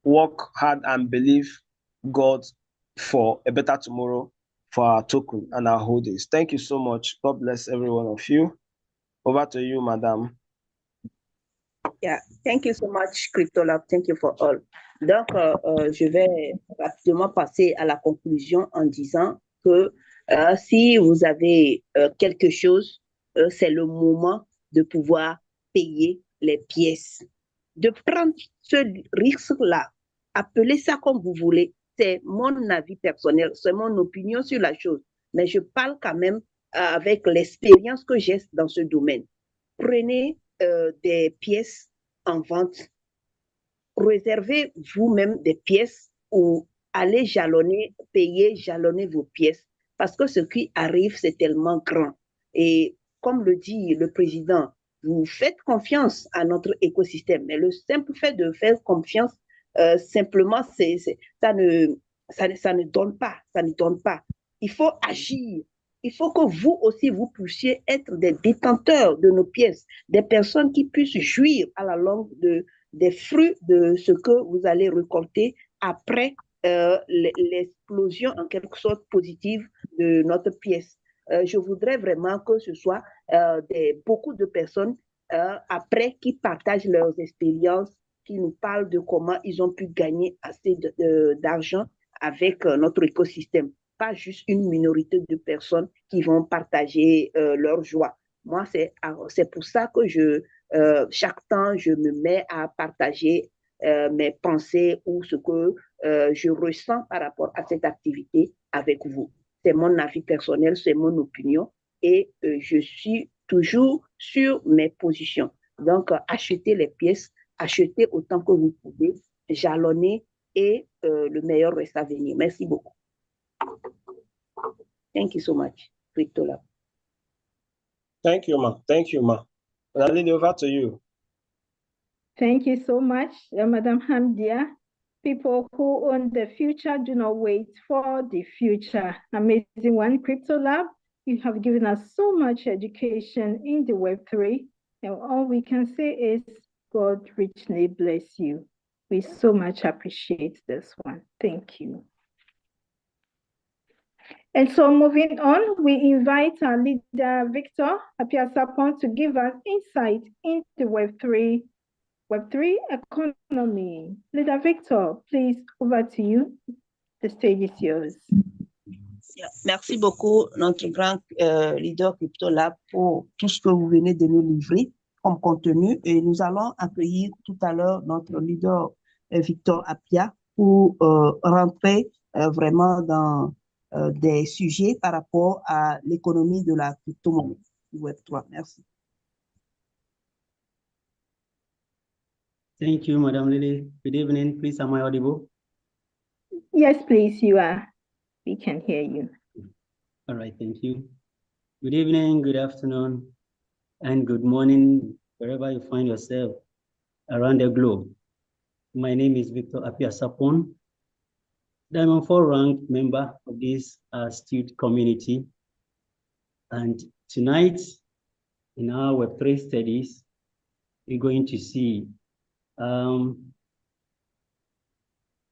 work hard and believe God for a better tomorrow for our token and our holdings. Thank you so much. God bless every one of you. Over to you, madam. Yeah, thank you so much, CryptoLab. Thank you for all. Donc, je vais rapidement passer à la conclusion en disant que si vous avez quelque chose, c'est le moment de pouvoir payer les pièces. De prendre ce risque-là, appelez ça comme vous voulez, c'est mon avis personnel, c'est mon opinion sur la chose. Mais je parle quand même avec l'expérience que j'ai dans ce domaine. Prenez des pièces en vente, réservez vous-même des pièces ou allez jalonner, payer, jalonner vos pièces parce que ce qui arrive, c'est tellement grand. Et comme le dit le président, vous faites confiance à notre écosystème, mais le simple fait de faire confiance, simplement, ça ne donne pas, ça ne donne pas. Il faut agir. Il faut que vous aussi, vous puissiez être des détenteurs de nos pièces, des personnes qui puissent jouir à la longue des fruits de ce que vous allez récolter après l'explosion en quelque sorte positive de notre pièce. Je voudrais vraiment que ce soit beaucoup de personnes après qui partagent leurs expériences, qui nous parlent de comment ils ont pu gagner assez d'argent avec notre écosystème. Pas juste une minorité de personnes qui vont partager leur joie. Moi, c'est pour ça que chaque temps, je me mets à partager mes pensées ou ce que je ressens par rapport à cette activité avec vous. C'est mon avis personnel, c'est mon opinion et je suis toujours sur mes positions. Donc, achetez les pièces, achetez autant que vous pouvez, jalonnez et le meilleur reste à venir. Merci beaucoup. Thank you so much, CryptoLab. Thank you, ma. Thank you, ma. Lily, over to you. Thank you so much, Madam Hamdia. People who own the future do not wait for the future. Amazing one, CryptoLab. You have given us so much education in the Web3. And all we can say is God richly bless you. We so much appreciate this one. Thank you. And so moving on, we invite our leader, Victor Apiasapon, to give us insight into Web3 economy. Leader Victor, please, over to you. The stage is yours. Merci beaucoup, notre grand leader CryptoLab, pour tout ce que vous venez de nous livrer comme contenu. Et nous allons accueillir tout à l'heure notre leader Victor Apia pour rentrer vraiment dans des sujets par rapport à l'économie de la crypto-monnaie Web3. Merci. Thank you, Madam Lily. Good evening. Please, am I audible? Yes, please, you are. We can hear you. All right, thank you. Good evening, good afternoon, and good morning, wherever you find yourself around the globe. My name is Victor Apiasapon. I'm a 4-ranked member of this astute community. And tonight, in our Web3 studies, we're going to see the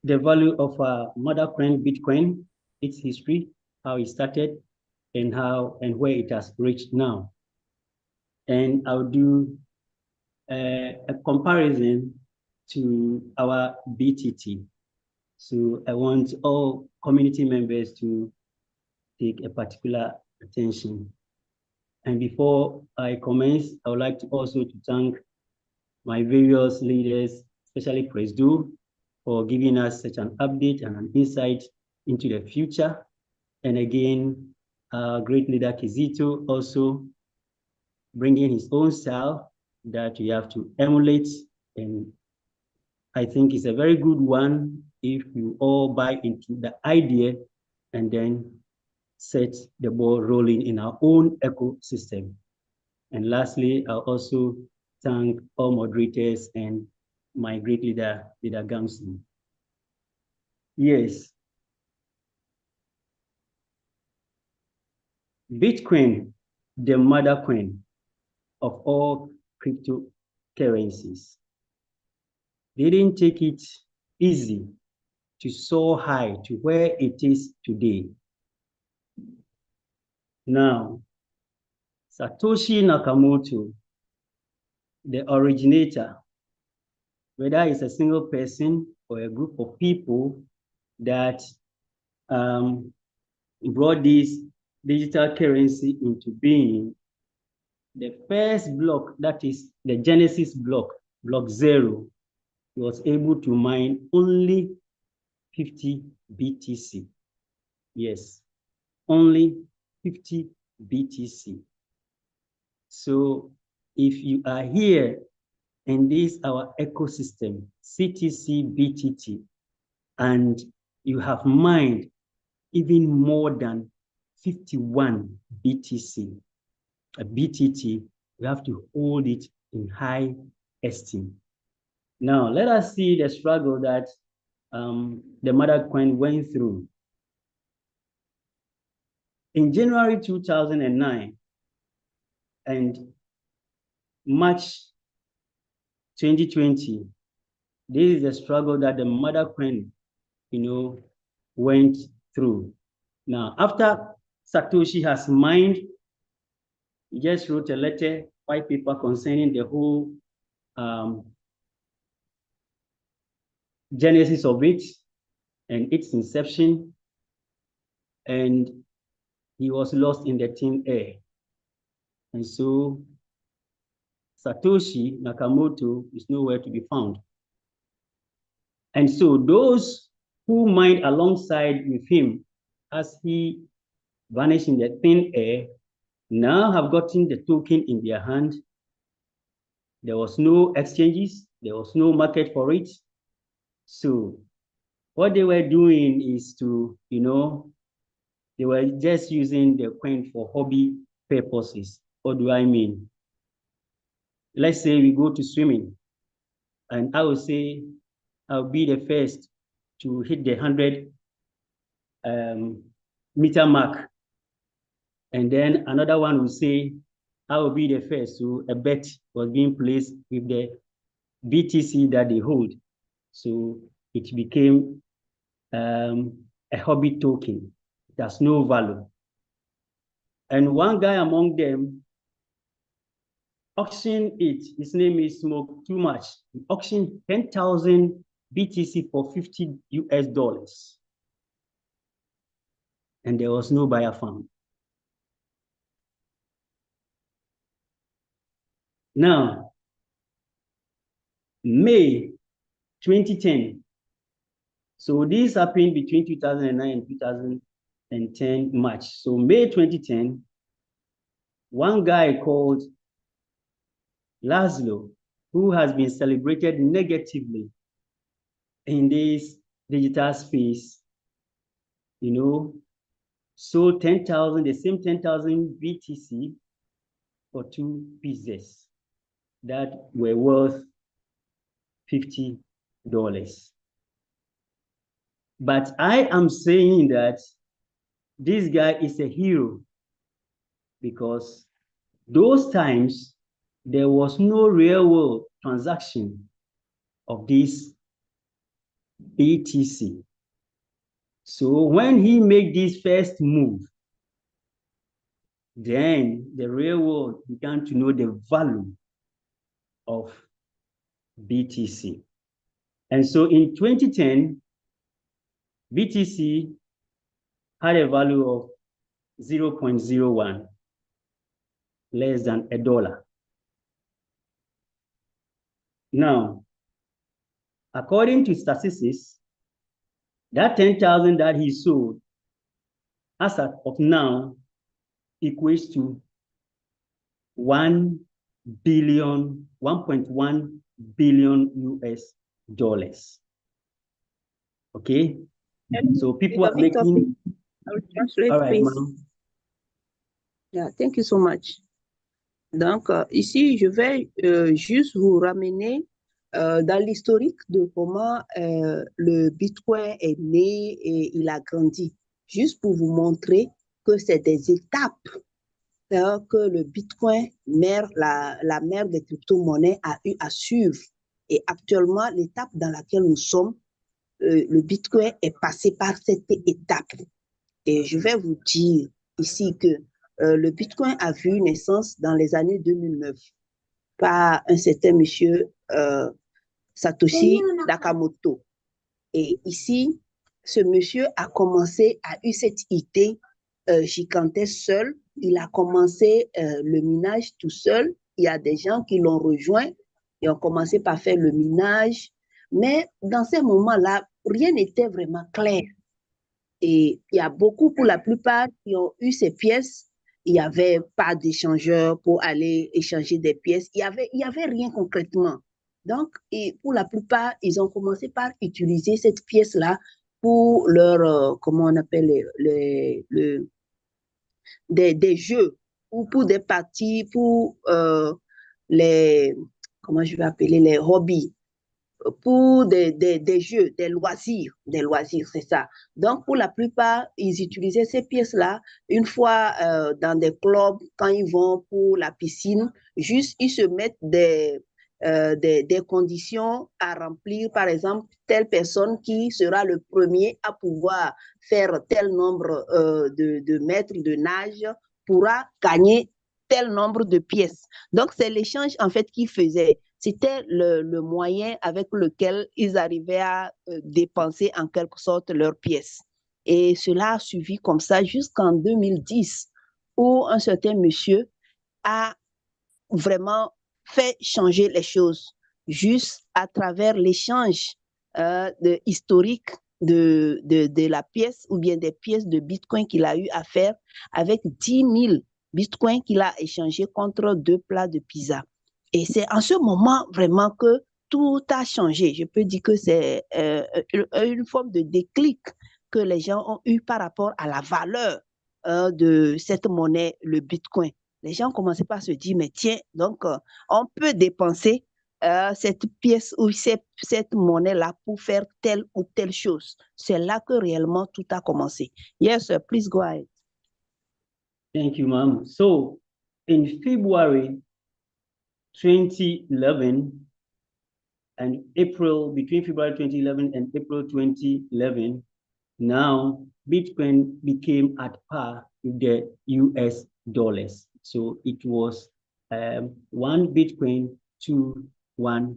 value of mother coin Bitcoin, its history, how it started, and how and where it has reached now. And I'll do a comparison to our BTT. So I want all community members to take a particular attention. And before I commence, I would like to also to thank my various leaders, especially Presdu, for giving us such an update and an insight into the future. And again, great leader Kizito also bringing his own style that we have to emulate. And I think it's a very good one if you all buy into the idea and then set the ball rolling in our own ecosystem. And lastly, I'll also thank all moderators and my great leader, Leader Gamson. Yes. Bitcoin, the mother coin of all cryptocurrencies. They didn't take it easy to soar high to where it is today. Now, Satoshi Nakamoto, the originator, whether it's a single person or a group of people that brought this digital currency into being, the first block, that is the Genesis block, block 0, was able to mine only 50 BTC. Yes, only 50 BTC. So if you are here in this our ecosystem, CTC, BTT, and you have mined even more than 51 BTC, a BTT, you have to hold it in high esteem. Now, let us see the struggle that the mother coin went through. In January 2009 and March 2020, this is the struggle that the mother coin, went through. Now, after Satoshi has mined, he just wrote a letter, white paper concerning the whole genesis of it and its inception, and he was lost in the thin air. And so Satoshi Nakamoto is nowhere to be found. And so those who mined alongside with him as he vanished in the thin air now have gotten the token in their hand. There was no exchanges, there was no market for it. So what they were doing is to, they were just using the coin for hobby purposes. What do I mean? Let's say we go to swimming, and I will say I'll be the first to hit the 100 meter mark. And then another one will say, I will be the first. So a bet was being placed with the BTC that they hold. So it became a hobby token. It has no value. And one guy among them auctioned it. His name is Smoke Too Much. He auctioned 10,000 BTC for $50 US. And there was no buyer found. Now, May 2010. So this happened between 2009 and 2010 March. So May 2010, one guy called Laszlo, who has been celebrated negatively in this digital space, sold 10,000, the same 10,000 BTC for 2 pieces that were worth $50. But I am saying that this guy is a hero because those times there was no real world transaction of this BTC. So when he made this first move, then the real world began to know the value of BTC. And so in 2010, BTC had a value of 0.01, less than $1. Now, according to statistics, that 10,000 that he sold, as of now, equates to 1.1 billion US. Okay? So people are making... I will translate, all right, please. Yeah, thank you so much. Donc, ici, je vais juste vous ramener dans l'historique de comment le Bitcoin est né et il a grandi. Juste pour vous montrer que c'est des étapes. que le Bitcoin, la mère des crypto-monnaies, a eu à suivre. Et actuellement, l'étape dans laquelle nous sommes, le Bitcoin est passé par cette étape. Et je vais vous dire ici que le Bitcoin a vu naissance dans les années 2009 par un certain monsieur Satoshi Nakamoto. Et ici, ce monsieur a eu cette idée gigantesque seul. Il a commencé le minage tout seul. Il y a des gens qui l'ont rejoint et ont commencé par faire le minage. Mais dans ces moments-là, rien n'était vraiment clair. Et il y a beaucoup, pour la plupart, qui ont eu ces pièces. Il n'y avait pas d'échangeur pour aller échanger des pièces. Il y avait rien concrètement. Donc, et pour la plupart, ils ont commencé par utiliser cette pièce-là pour leur, comment on appelle, des jeux ou pour des parties, pour les, comment je vais appeler, les hobbies, pour des jeux, des loisirs, c'est ça. Donc, pour la plupart, ils utilisaient ces pièces-là une fois dans des clubs, quand ils vont pour la piscine, juste ils se mettent des conditions à remplir, par exemple, telle personne qui sera le premier à pouvoir faire tel nombre de mètres de nage pourra gagner tel nombre de pièces. Donc, c'est l'échange, en fait, qu'ils faisaient. C'était le moyen avec lequel ils arrivaient à dépenser en quelque sorte leurs pièces. Et cela a suivi comme ça jusqu'en 2010, où un certain monsieur a vraiment fait changer les choses, juste à travers l'échange historique de la pièce ou bien des pièces de Bitcoin qu'il a eu à faire avec 10 000 Bitcoins qu'il a échangé contre 2 plats de pizza. Et c'est en ce moment vraiment que tout a changé. Je peux dire que c'est une forme de déclic que les gens ont eu par rapport à la valeur de cette monnaie, le Bitcoin. Les gens commençaient par se dire, mais tiens, donc on peut dépenser cette pièce ou cette monnaie-là pour faire telle ou telle chose. C'est là que réellement tout a commencé. Yes, sir, please go ahead. Thank you, ma'am. So, in February 2011 and between February 2011 and April 2011, now Bitcoin became at par with the US dollars. So it was 1 Bitcoin to $1.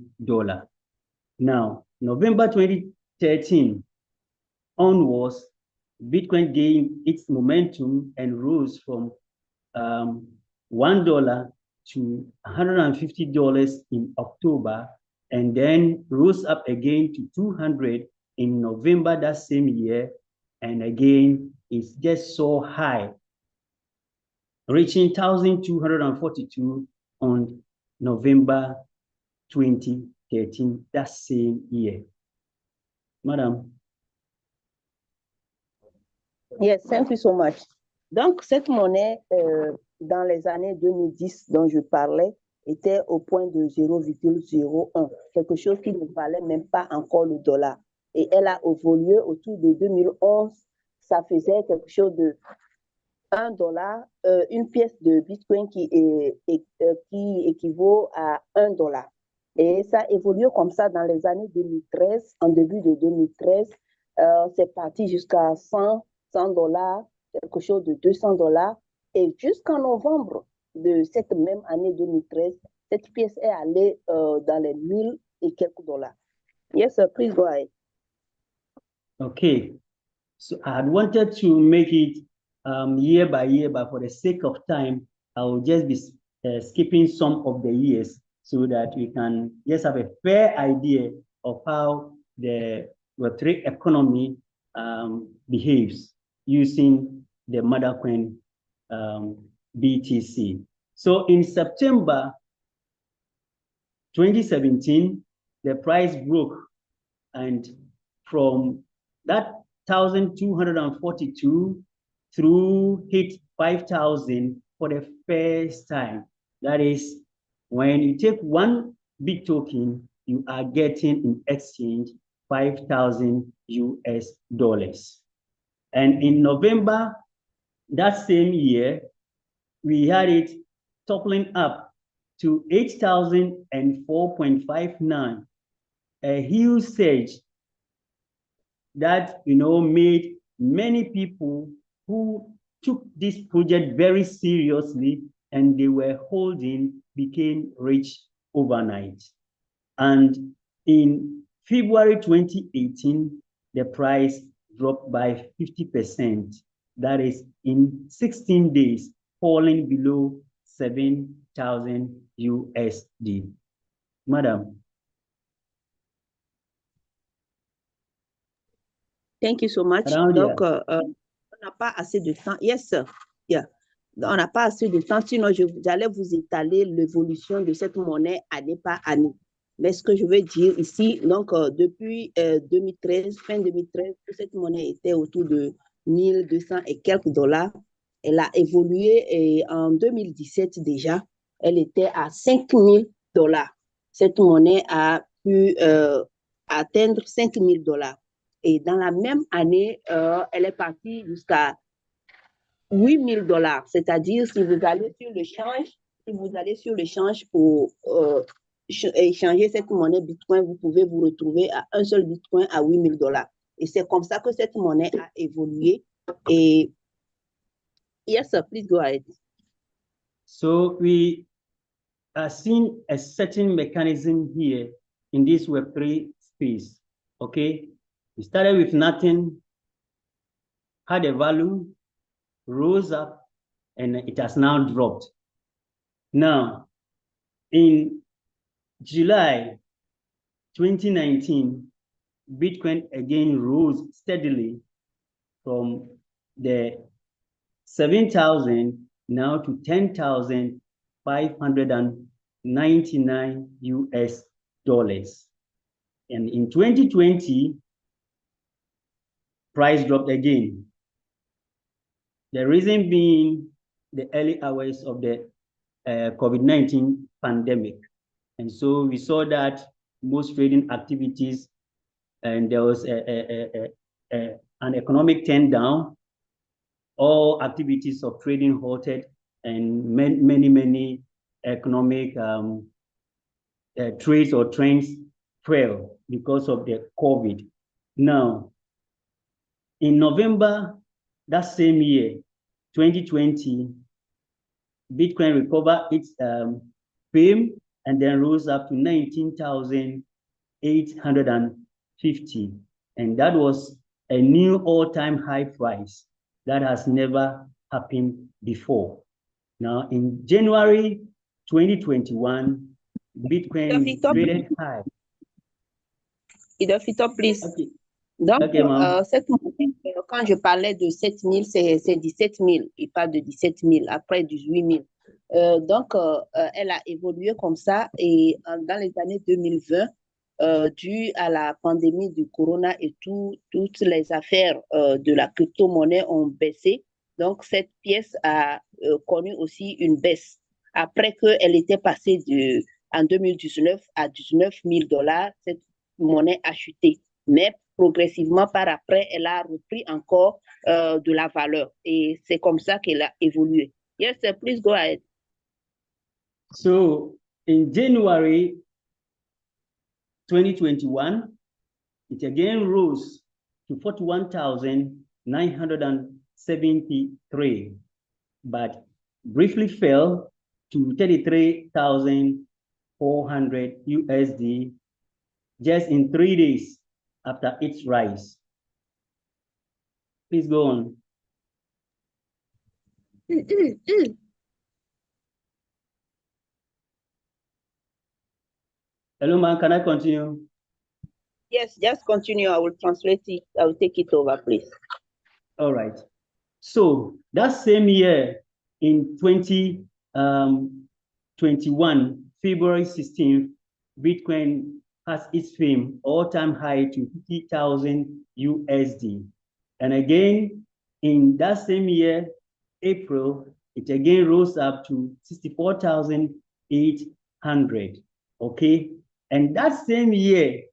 Now, November 2013 onwards, Bitcoin gained its momentum and rose from $1 to $150 in October, and then rose up again to 200 in November that same year, and again it's just so high, reaching 1,242 on November 2013, that same year. Madam. Yes, thank you so much. Donc, cette monnaie, dans les années 2010 dont je parlais, était au point de 0,01, quelque chose qui ne valait même pas encore le dollar. Et elle a évolué autour de 2011, ça faisait quelque chose de $1, une pièce de Bitcoin qui équivaut à $1. Et ça évolue comme ça dans les années 2013. En début de 2013, c'est parti jusqu'à $100, quelque chose de $200. Et jusqu'en novembre de cette même année 2013, cette pièce est allée dans les 1000 et quelques dollars. Yes, sir, please go ahead. Okay, so I had wanted to make it year by year, but for the sake of time, I will just be skipping some of the years so that we can just have a fair idea of how the Web3 economy behaves using the mother coin BTC. So in September 2017, the price broke, and from that 1,242 through hit 5,000 for the first time. That is, when you take one big token, you are getting in exchange 5,000 US dollars. And in November that same year, we had it toppling up to 8,004.59, a huge surge that made many people who took this project very seriously and they were holding became rich overnight. And in February 2018, the price dropped by 50%. That is in 16 days, falling below 7,000 USD. Madam. Thank you so much. Donc, on n'a pas assez de temps. Yes, sir. Yeah. On n'a pas assez de temps, sinon j'allais vous étaler l'évolution de cette monnaie année par année. Mais ce que je veux dire ici, donc depuis 2013, fin 2013, cette monnaie était autour de 1200 et quelques dollars. Elle a évolué et en 2017 déjà, elle était à 5000 dollars. Cette monnaie a pu atteindre 5000 dollars. Et dans la même année, elle est partie jusqu'à 8000 dollars. C'est-à-dire, si vous allez sur le change pour échanger cette monnaie Bitcoin, vous pouvez vous retrouver à un seul Bitcoin à 8000 dollars. Et c'est comme ça que cette monnaie a évolué. Et yes, sir, please go ahead. So we are seeing a certain mechanism here in this Web3 space. Okay, we started with nothing, had a value, rose up, and it has now dropped. Now, in July 2019, Bitcoin again rose steadily from the 7,000 now to 10,599 US dollars. And in 2020, price dropped again. The reason being the early hours of the COVID-19 pandemic. And so we saw that most trading activities, and there was an economic turn down. All activities of trading halted, and many economic trades or trends fell because of the COVID. Now, in November that same year, 2020, Bitcoin recovered its fame and then rose up to 19,850. And that was a new all-time high price that has never happened before. Now, in January 2021, Bitcoin traded high. Please. Okay. Donc, okay, cette monnaie, quand je parlais de 7000, c'est 17 000. Il parle de 17 000, après 18 000. Donc, elle a évolué comme ça et dans les années 2020, dû à la pandémie du corona et toutes les affaires de la crypto-monnaie ont baissé. Donc, cette pièce a connu aussi une baisse. Après qu'elle était passée en 2019 à 19 000 dollars, cette monnaie a chuté. Mais progressivement, par après, elle a repris encore de la valeur. Et c'est comme ça qu'elle a évolué. Yes, sir, please go ahead. So, in January 2021, it again rose to 41,973, but briefly fell to 33,400 USD just in 3 days after its rise. Please go on. Hello, man, can I continue? Yes, just continue. I will translate it. I will take it over, please. All right. So that same year in 2021, February 16th, Bitcoin has its fame all-time high to 50,000 USD. And again, in that same year, April, it again rose up to 64,800. Okay. And that same year,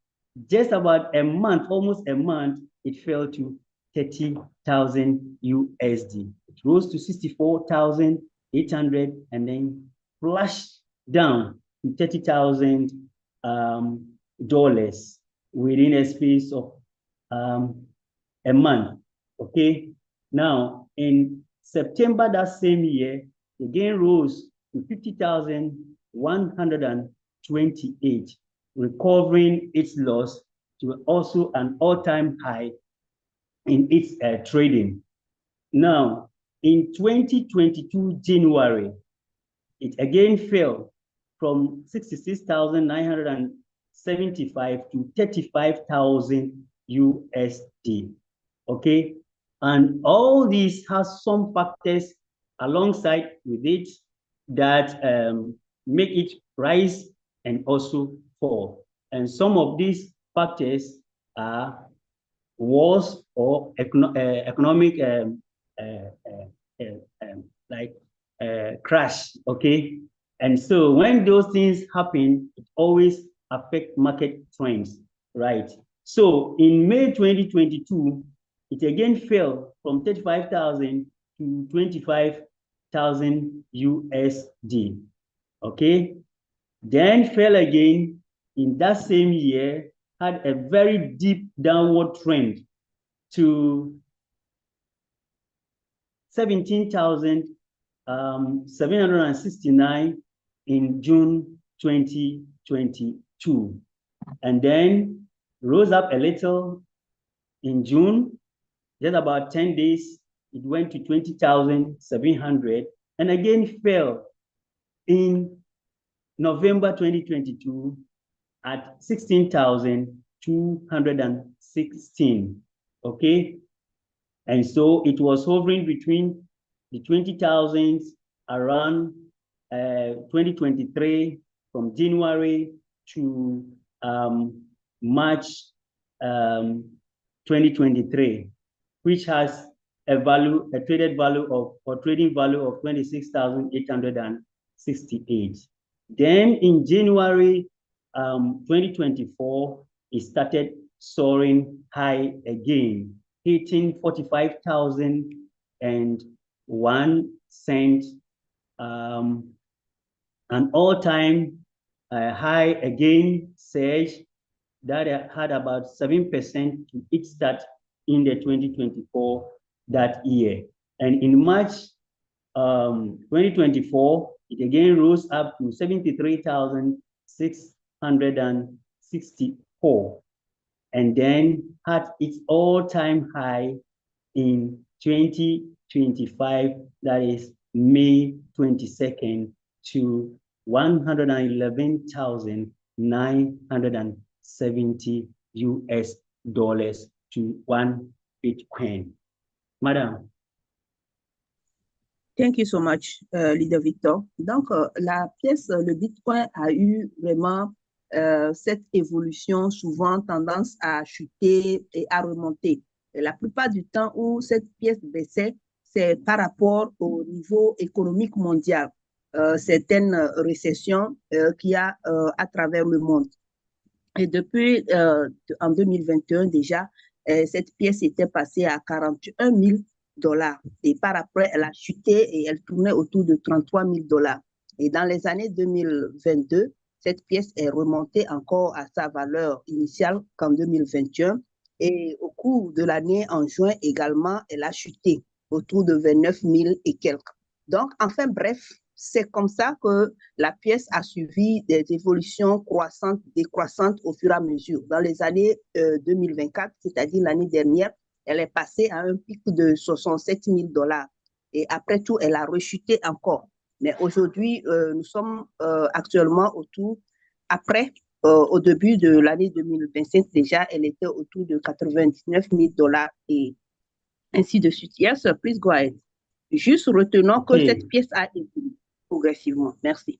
just about a month, almost a month, it fell to 30,000 USD. It rose to 64,000 800 and then flashed down to $30,000 within a space of a month. Okay. Now, in September that same year, the gain rose to 50,128, recovering its loss to also an all-time high in its trading. Now, in 2022 January, it again fell from 66,975 to 35,000 USD. Okay, and all these has some factors alongside with it that make it rise and also fall. And some of these factors are wars or economic crash. Okay, and so when those things happen, it always affect market trends, right? So in May 2022, it again fell from 35,000 to 25,000 USD. Okay, then fell again in that same year, had a very deep downward trend to 17,769 in June 2022, and then rose up a little in June, just about 10 days, it went to 20,700, and again fell in November 2022 at 16,216. Okay, and so it was hovering between the 20,000s around 2023 from January to March 2023, which has a traded value of, or trading value of 26,868. Then in January 2024, it started soaring high again, hitting 45,001 cents, an all-time high again, surge that had about 7% to its start in the 2024 that year. And in March 2024, it again rose up to 73,664, and then had its all-time high in 2025, that is May 22nd, to 111,970 US dollars to one Bitcoin. Madam. Thank you so much, Leader Victor. Donc, la pièce, le Bitcoin a eu vraiment cette évolution, souvent tendance à chuter et à remonter. Et la plupart du temps où cette pièce baissait, c'est par rapport au niveau économique mondial, certaines récessions qu'il y a à travers le monde. Et depuis en 2021 déjà, cette pièce était passée à 41 000 $. Et par après, elle a chuté et elle tournait autour de 33 000 $. Et dans les années 2022, cette pièce est remontée encore à sa valeur initiale qu'en 2021. Et au cours de l'année, en juin également, elle a chuté autour de 29 000 et quelques. Donc, enfin bref, c'est comme ça que la pièce a suivi des évolutions croissantes, décroissantes au fur et à mesure. Dans les années 2024, c'est-à-dire l'année dernière, elle est passée à un pic de 67 000 $. Et après tout, elle a rechuté encore. Mais aujourd'hui, nous sommes actuellement autour, au début de l'année 2025, déjà, elle était autour de 99 000 $ et ainsi de suite. Yes, please go ahead. Juste retenons que cette pièce a évolué progressivement. Merci.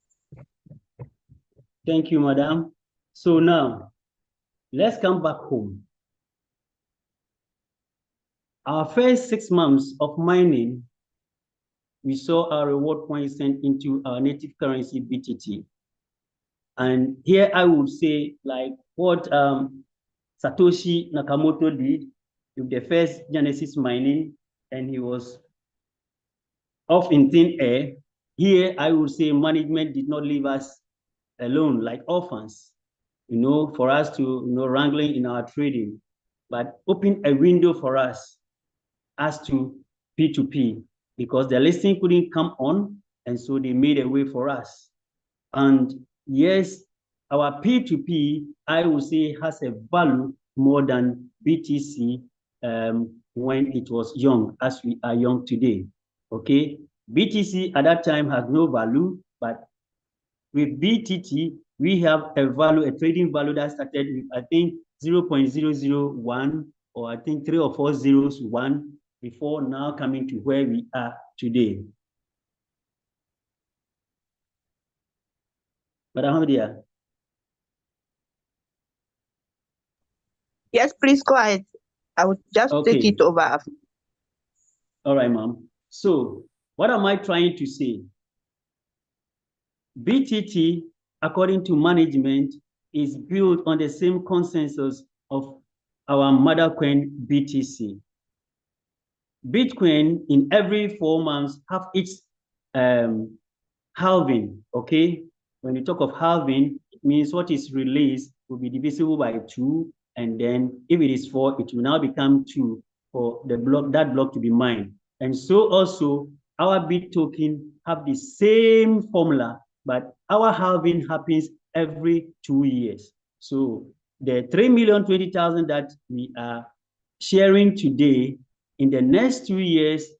Thank you, madam. So now, let's come back home. Our first 6 months of mining, we saw our reward points sent into our native currency, BTT. And here I would say, like what Satoshi Nakamoto did with the first Genesis mining, and he was off in thin air. here I would say management did not leave us alone like orphans, for us to, wrangling in our trading, but open a window for us as to P2P, because the listing couldn't come on, and so they made a way for us. And yes, our P2P, I would say, has a value more than BTC when it was young, as we are young today. Okay, BTC at that time had no value, but with BTT, we have a value, a trading value that started with, I think, 0.001, or I think 3 or 4 zeros, 1, before now coming to where we are today. Madam Hamdia. Yes, please go ahead. I will just take it over. All right, ma'am. So what am I trying to say? BTT, according to management, is built on the same consensus of our mother coin BTC. Bitcoin in every 4 months have its halving, okay? When you talk of halving, it means what is released will be divisible by 2, and then if it is 4, it will now become 2 for the block, that block to be mined. And so also our BIT token have the same formula, but our halving happens every 2 years. So the 3,020,000 that we are sharing today, in the next 2 years,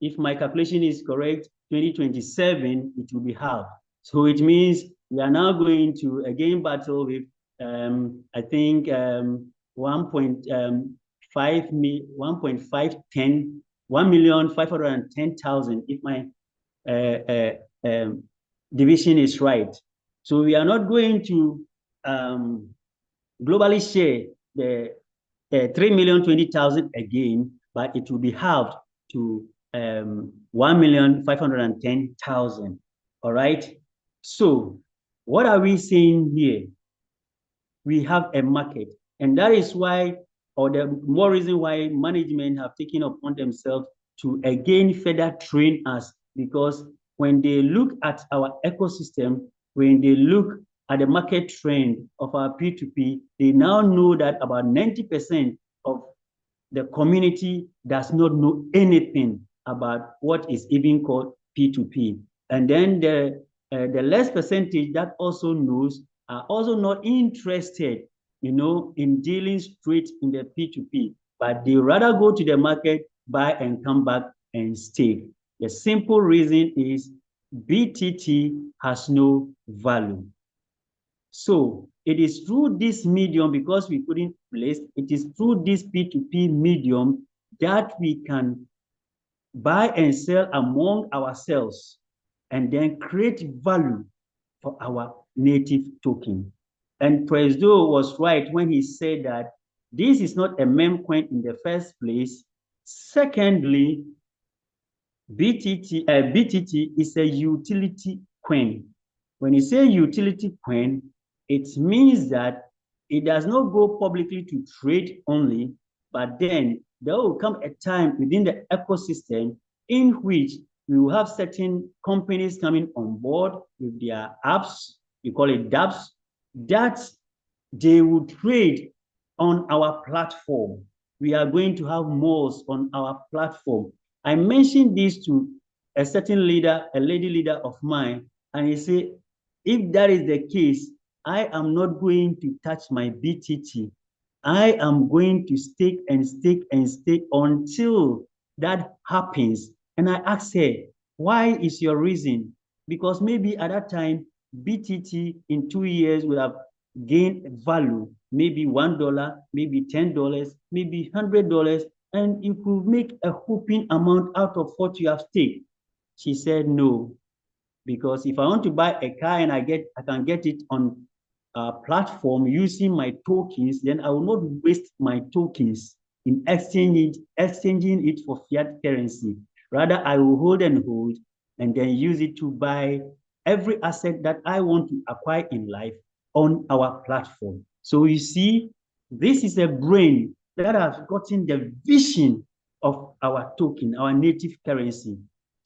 if my calculation is correct, 2027, it will be halved. So it means we are now going to again battle with, I think, 1,510,000, if my division is right. So we are not going to globally share the 3,020,000 again, but it will be halved to 1,510,000. All right. So what are we saying here? We have a market, and that is why, or the more reason why management have taken upon themselves to again further train us, because when they look at our ecosystem, when they look at the market trend of our P2P, they now know that about 90% of the community does not know anything about what is even called P2P. And then the less percentage that also knows are also not interested, in dealing straight in the P2P, but they rather go to the market, buy and come back and stake. The simple reason is BTT has no value. So it is through this medium, because we couldn't place, it is through this P2P medium that we can buy and sell among ourselves and then create value for our native token. And Presdo was right when he said that this is not a meme coin in the first place. Secondly, BTT is a utility coin. When you say utility coin, it means that it does not go publicly to trade only, but then there will come a time within the ecosystem in which we will have certain companies coming on board with their apps, we call it dApps, that they will trade on our platform. We are going to have malls on our platform. I mentioned this to a certain leader, a lady leader of mine, and he said, if that is the case, I am not going to touch my BTT. I am going to stake and stake and stake until that happens. And I asked her, why is your reason? Because maybe at that time, BTT in 2 years would have gained value, maybe $1, maybe $10, maybe $100, and you could make a whopping amount out of what you have staked. She said no, because if I want to buy a car and I can get it on a platform using my tokens, then I will not waste my tokens in exchanging it for fiat currency. Rather, I will hold and hold and then use it to buy every asset that I want to acquire in life on our platform. So you see, this is a brain that has gotten the vision of our token, our native currency.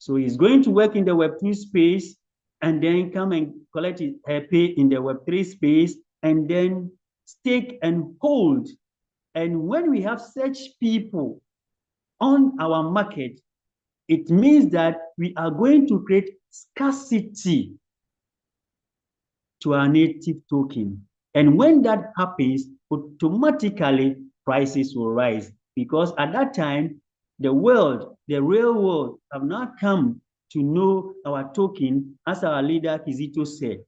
So he's going to work in the Web2 space and then come and collect his pay in the Web3 space and then stake and hold. And when we have such people on our market, it means that we are going to create scarcity to our native token. And when that happens, automatically prices will rise, because at that time, the world, the real world, have now come to know our token, as our leader Kizito said.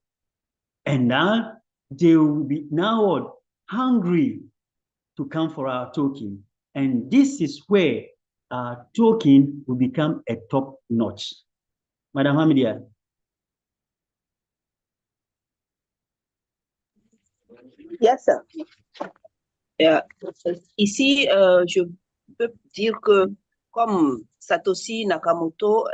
And now they will be now hungry to come for our token. And this is where our token will become a top notch. Madam Hamidia. Yes, sir. Ici, je peux dire que comme Satoshi Nakamoto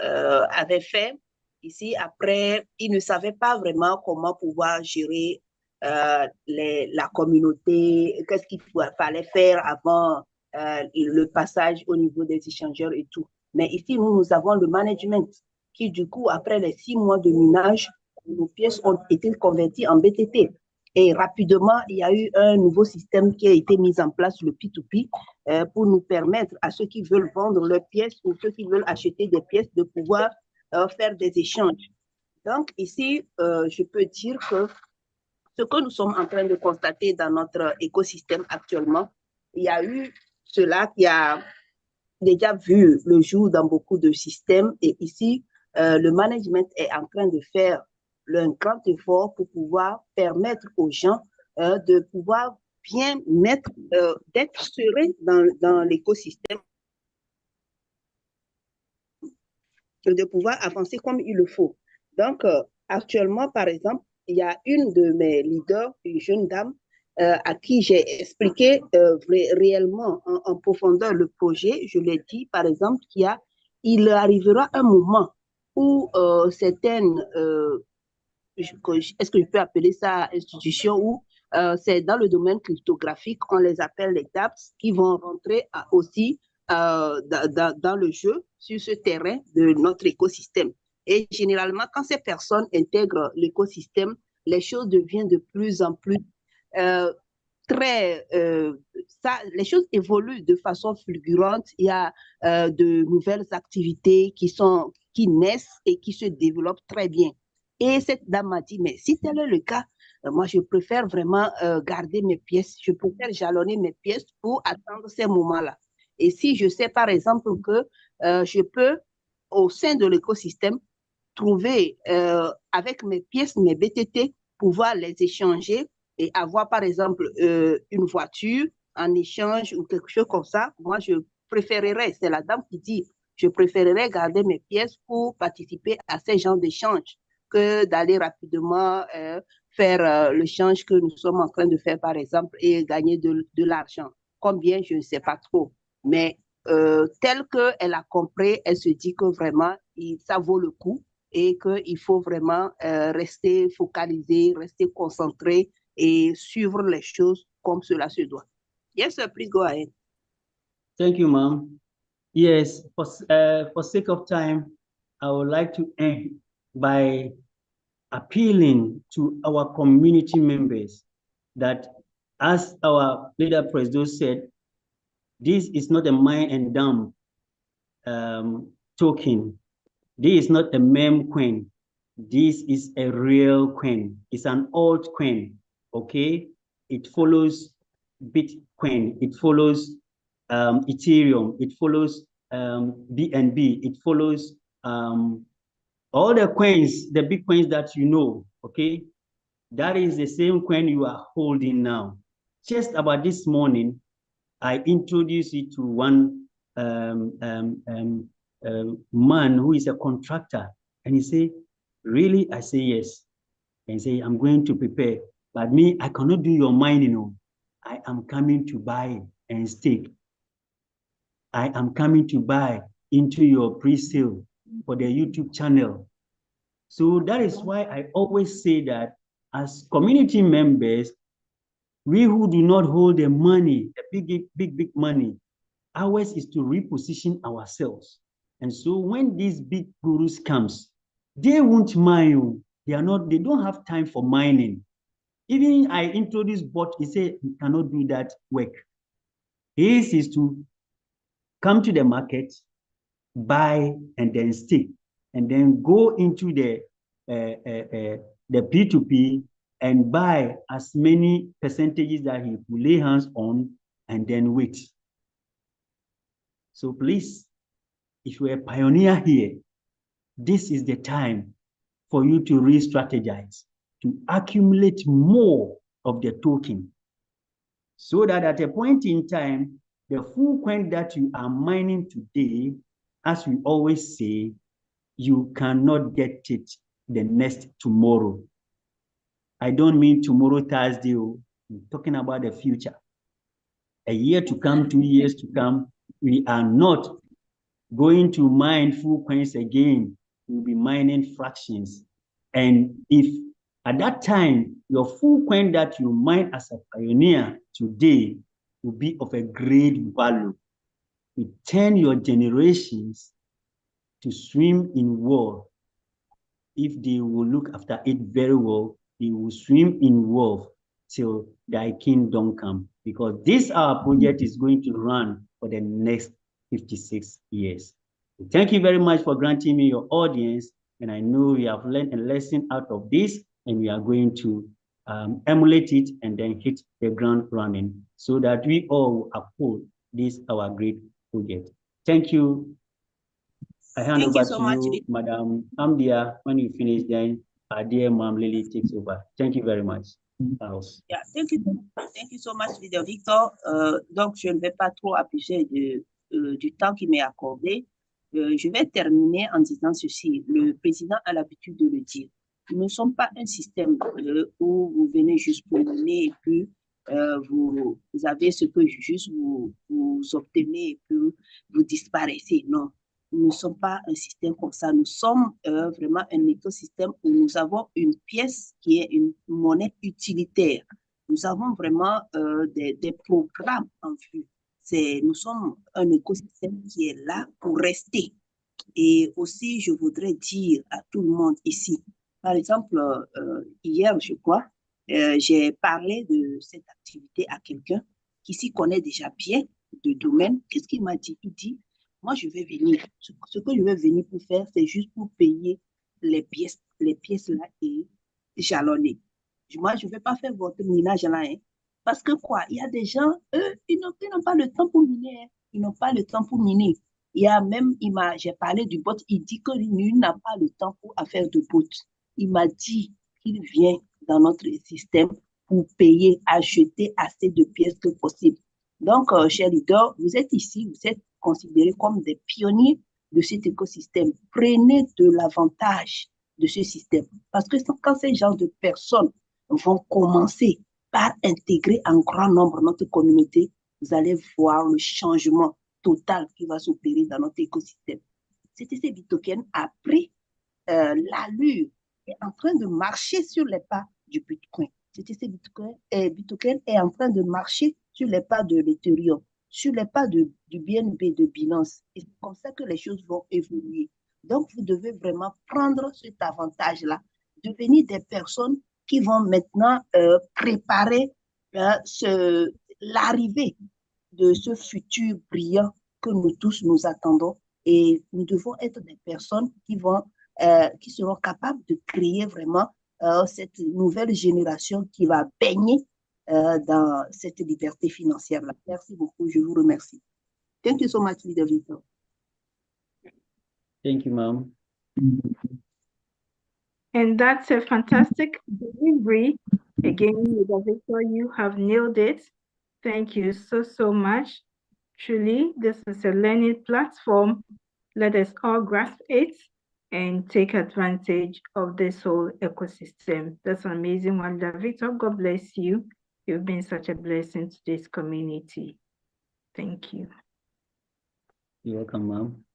avait fait, ici, après, il ne savait pas vraiment comment pouvoir gérer la communauté, qu'est-ce qu'il fallait faire avant le passage au niveau des échangeurs et tout. Mais ici, nous avons le management qui, du coup, après les 6 mois de minage, nos pièces ont été converties en BTT. Et rapidement, il y a eu un nouveau système qui a été mis en place, le P2P, pour nous permettre à ceux qui veulent vendre leurs pièces ou ceux qui veulent acheter des pièces de pouvoir faire des échanges. Donc ici, je peux dire que ce que nous sommes en train de constater dans notre écosystème actuellement, il y a eu cela qui a déjà vu le jour dans beaucoup de systèmes. Et ici, le management est en train de faire un grand effort pour pouvoir permettre aux gens de pouvoir bien mettre, d'être serein dans l'écosystème, de pouvoir avancer comme il le faut. Donc, actuellement, par exemple, il y a une de mes leaders, une jeune dame, à qui j'ai expliqué réellement en profondeur le projet. Je lui ai dit, par exemple, il arrivera un moment où certaines, est-ce que je peux appeler ça institutions, où c'est dans le domaine cryptographique, on les appelle les dApps, qui vont rentrer aussi dans le jeu sur ce terrain de notre écosystème. Et généralement, quand ces personnes intègrent l'écosystème, les choses deviennent de plus en plus les choses évoluent de façon fulgurante. Il y a de nouvelles activités qui naissent et qui se développent très bien. Et cette dame m'a dit, mais si tel est le cas, moi, je préfère vraiment garder mes pièces. Je préfère jalonner mes pièces pour attendre ces moments-là. Et si je sais, par exemple, que je peux, au sein de l'écosystème, trouver avec mes pièces, mes BTT, pouvoir les échanger et avoir, par exemple, une voiture en échange ou quelque chose comme ça, moi, je préférerais, c'est la dame qui dit, je préférerais garder mes pièces pour participer à ces genres d'échanges que d'aller rapidement faire l'échange que nous sommes en train de faire, par exemple, et gagner de l'argent. Combien, je ne sais pas trop. Mais tel qu'elle a compris, elle se dit que vraiment, ça vaut le coup et qu'il faut vraiment rester focalisé, rester concentré et suivre les choses comme cela se doit. Yes, sir, please go ahead. Thank you, ma'am. Yes, for sake of time, I would like to end by appealing to our community members that, as our leader President said, this is not a mine and dump token. This is not a meme coin. This is a real coin. It's an altcoin, okay? It follows Bitcoin. It follows Ethereum. It follows BNB. It follows all the coins, the big coins that you know, okay? That is the same coin you are holding now. Just about this morning, I introduced it to one man who is a contractor. And he said, really? I say, yes. And he say, I'm going to prepare. But me, I cannot do your mining. I am coming to buy and stake. I am coming to buy into your pre-sale for the YouTube channel. So that is why I always say that as community members, we who do not hold the money, the big money, ours is to reposition ourselves. And so when these big gurus comes, they won't mine. They don't have time for mining. Even I introduced bot, he said he cannot do that work. His is to come to the market, buy, and then stick, and then go into the P2P and buy as many percentages that he will lay hands on and then wait. So please, if you're a pioneer here, this is the time for you to re-strategize, to accumulate more of the token, so that at a point in time, the full coin that you are mining today, as we always say, you cannot get it the next tomorrow. I don't mean tomorrow, Thursday. I'm talking about the future. A year to come, 2 years to come, we are not going to mine full coins again. We'll be mining fractions. And if at that time, your full coin that you mine as a pioneer today will be of a great value, you turn your generations to swim in wealth. If they will look after it very well, they will swim in wealth till thy kingdom come. Because this our project is going to run for the next 56 years. Thank you very much for granting me your audience. And I know we have learned a lesson out of this, and we are going to emulate it and then hit the ground running so that we all uphold this our great project. Thank you. I hand over to you, Madam Amdia. When you finish, then our dear Mom Lily takes over. Thank you very much. Yeah, thank you so much, Leader Victor. Donc, je ne vais pas trop abuser du temps qui m'est accordé. Je vais terminer en disant ceci. Le président a l'habitude de le dire. Nous ne sommes pas un système où vous venez juste pour mener et puis vous avez ce que juste vous obtenez et puis vous disparaissez. Non, nous ne sommes pas un système comme ça. Nous sommes vraiment un écosystème où nous avons une pièce qui est une monnaie utilitaire. Nous avons vraiment des programmes en vue. Nous sommes un écosystème qui est là pour rester. Et aussi, je voudrais dire à tout le monde ici, par exemple, hier, je crois, j'ai parlé de cette activité à quelqu'un qui s'y connaît déjà bien de domaine. Qu'est-ce qu'il m'a dit? Il dit, moi, je vais venir. Ce que je vais venir pour faire, c'est juste pour payer les pièces là et jalonner. Moi, je ne vais pas faire votre minage là, hein. Parce que quoi, il y a des gens, eux, ils n'ont pas le temps pour miner. Hein. Ils n'ont pas le temps pour miner. Il y a même, j'ai parlé du bot, il dit que lui n'a pas le temps pour faire de bot. Il m'a dit qu'il vient dans notre système pour payer, acheter assez de pièces que possible. Donc, chers leaders, vous êtes ici, vous êtes considérés comme des pionniers de cet écosystème. Prenez de l'avantage de ce système. Parce que quand ces genres de personnes vont commencer par intégrer en grand nombre notre communauté, vous allez voir le changement total qui va s'opérer dans notre écosystème. CTC Token a pris l'allure, est en train de marcher sur les pas du Bitcoin. CTC Token est en train de marcher sur les pas de l'Ethereum, sur les pas du BNB de Binance. Et c'est comme ça que les choses vont évoluer. Donc, vous devez vraiment prendre cet avantage-là, devenir des personnes qui vont maintenant préparer l'arrivée de ce futur brillant que nous tous nous attendons. Et nous devons être des personnes qui seront capables de créer vraiment cette nouvelle génération qui va baigner dans cette liberté financière-là. Merci beaucoup, je vous remercie. Thank you so much, Leader Victor. Thank you, Mom. And that's a fantastic delivery. Again, Leader Victor, you have nailed it. Thank you so much. Truly, this is a learning platform. Let us all grasp it and take advantage of this whole ecosystem. That's an amazing one, Victor. God bless you. You've been such a blessing to this community. Thank you. You're welcome, Mom.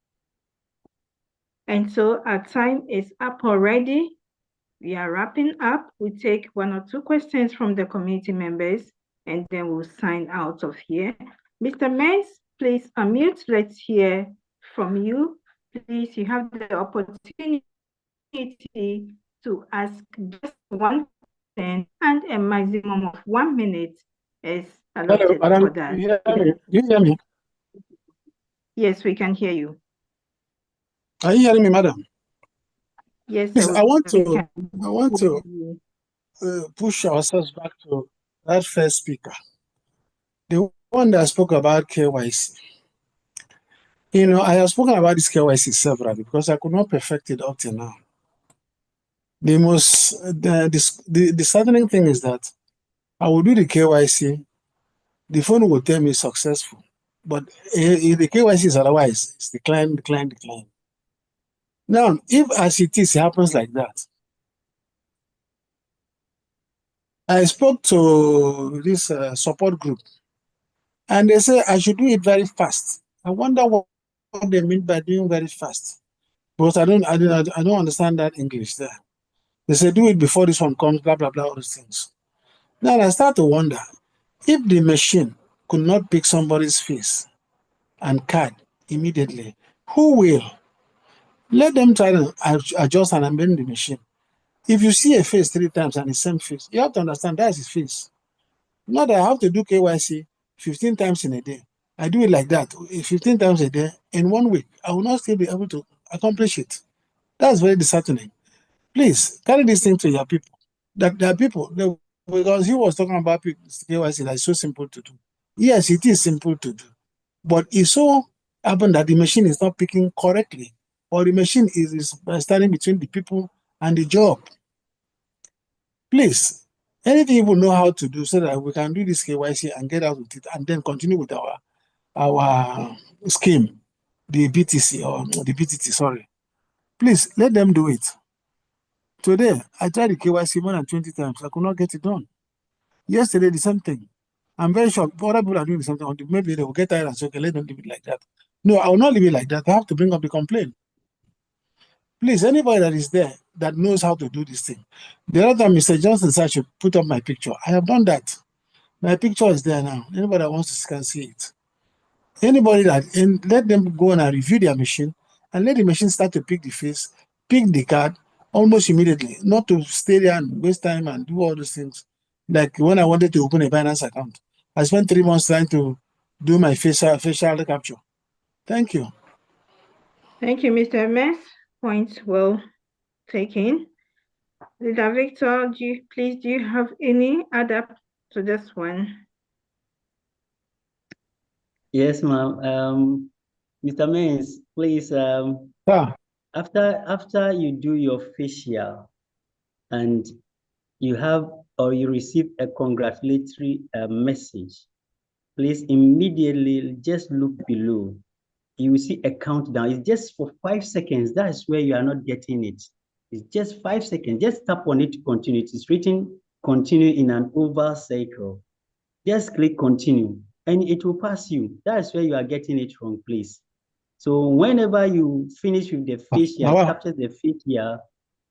And so our time is up already. We are wrapping up. We take 1 or 2 questions from the community members, and then we'll sign out of here. Mr. Mens, please unmute. Let's hear from you. please, you have the opportunity to ask just one question, and a maximum of 1 minute is allotted for that. Do you hear me? Yes, we can hear you. Are you hearing me, madam? Yes, Yes, sir, I want we to can. push ourselves back to that first speaker, the one that spoke about KYC. You know, I have spoken about this KYC severally because I could not perfect it up till now. The disheartening thing is that I will do the KYC, the phone will tell me successful, but if the KYC is otherwise, it's decline. Now, if as it is, it happens like that, I spoke to this support group, and they say I should do it very fast. I wonder what they mean by doing very fast, because I don't understand that English there. They say do it before this one comes, blah blah blah, all those things. Now I start to wonder if the machine could not pick somebody's face and card immediately, who will? Let them try to adjust and amend the machine. If you see a face 3 times and the same face, you have to understand that's his face. Not that I have to do KYC 15 times in a day. I do it like that, 15 times a day in 1 week. I will not still be able to accomplish it. That's very disheartening. Please carry this thing to your people. That there are people, because he was talking about KYC that is so simple to do. Yes, it is simple to do, but it so happened that the machine is not picking correctly, or the machine is standing between the people and the job. Please, anything you will know how to do so that we can do this KYC and get out with it, and then continue with our scheme, the BTC or the BTT, sorry. Please let them do it. Today, I tried the KYC more than 20 times. I could not get it done. Yesterday, the same thing. I'm very sure other people are doing the same thing. Maybe they will get tired and say, okay, let them leave it like that. No, I will not leave it like that. I have to bring up the complaint. Please, anybody that is there that knows how to do this thing. The other time, Mr. Johnson said I should put up my picture. I have done that. My picture is there now. Anybody that wants to can see it. Anybody and let them go and review their machine and let the machine start to pick the face, pick the card almost immediately, not to stay there and waste time and do all those things. Like when I wanted to open a Binance account, I spent 3 months trying to do my facial capture. Thank you. Thank you, Mr. Mess. Points well taken. Leader Victor, do you have any add up to this one? Yes, ma'am. Mr. Mains, please, after you do your facial and you have or you receive a congratulatory message, please immediately just look below. You will see a countdown. It's just for 5 seconds. That's where you are not getting it. It's just 5 seconds. Just tap on it to continue. It is written continue in an oval circle. Just click continue and it will pass you. That's where you are getting it wrong, please. So whenever you finish with the facial, capture the facial,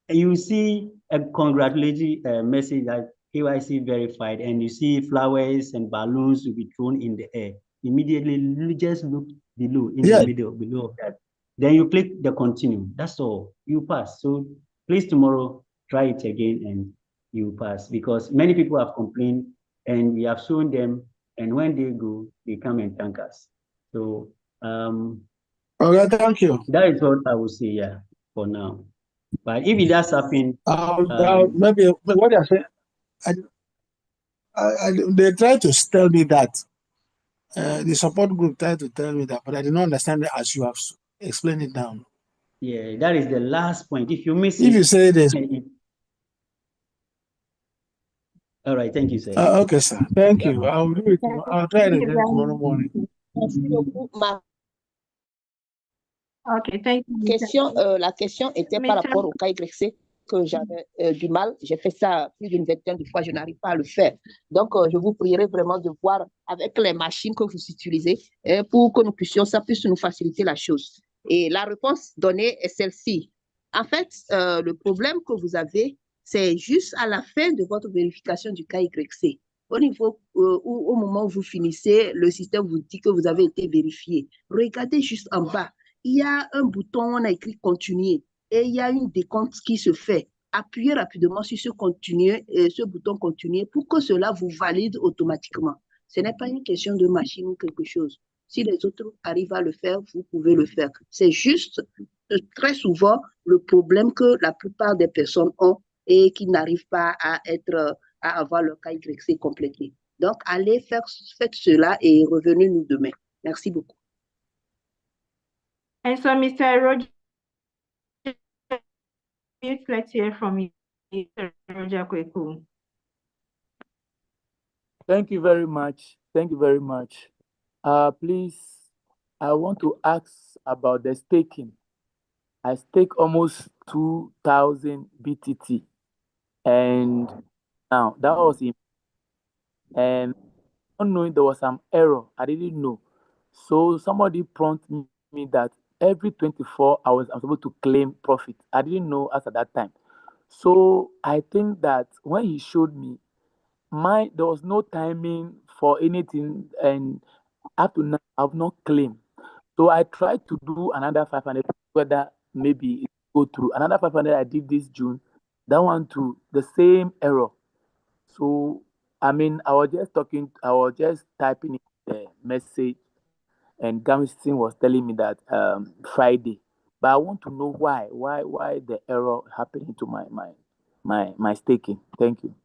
you see a congratulatory message that KYC verified, and you see flowers and balloons will be thrown in the air. Immediately, just look below, in the middle, below of that. Then you click the continue. That's all. You pass. So please tomorrow, try it again and you pass, because many people have complained and we have shown them, and when they go, they come and thank us. So okay, thank you. that is what I would say, yeah, for now. But if it does happen, maybe what I say, they try to tell me that the support group tried to tell me that, but I did not understand it as you have explained it down. Yeah, that is the last point. If you miss if it, you say this. All right, thank you, sir. Okay, sir. Thank you. I'll do it. I'll try it again tomorrow morning. Okay, thank you. La question était par rapport au KYC que j'avais du mal. J'ai fait ça plus d'une vingtaine de fois, je n'arrive pas à le faire. Donc, je vous prierai vraiment de voir avec les machines que vous utilisez pour que nous puissions, ça puisse nous faciliter la chose. Et la réponse donnée est celle-ci. En fait, le problème que vous avez, c'est juste à la fin de votre vérification du KYC. Au niveau au moment où vous finissez, le système vous dit que vous avez été vérifié. Regardez juste en bas. il y a un bouton où on a écrit continuer et il y a une décompte qui se fait. Appuyez rapidement sur ce continuer, ce bouton continuer pour que cela vous valide automatiquement. Ce n'est pas une question de machine ou quelque chose. Si les autres arrivent à le faire, vous pouvez le faire. C'est juste très souvent le problème que la plupart des personnes ont et qui n'arrivent pas à avoir leur KYC complété. Donc, allez faites cela et revenez-nous demain. Merci beaucoup. And so, Mr. Roger, let's hear from you, Mr. Roger Kweku. Thank you very much. Thank you very much. Please, I want to ask about the staking. I stake almost 2,000 BTT, and now that was in, and unknowing there was some error. I didn't know, so somebody prompted me that every 24 hours I'm supposed to claim profit. I didn't know as at that time, so I think that when he showed me, there was no timing for anything, and up to now I've not claimed. So I tried to do another 500, whether maybe it go through. Another 500 I did this June. That one too, the same error. So I mean, I was just typing in the message, and Gamson was telling me that Friday. But I want to know why the error happening to my staking. Thank you.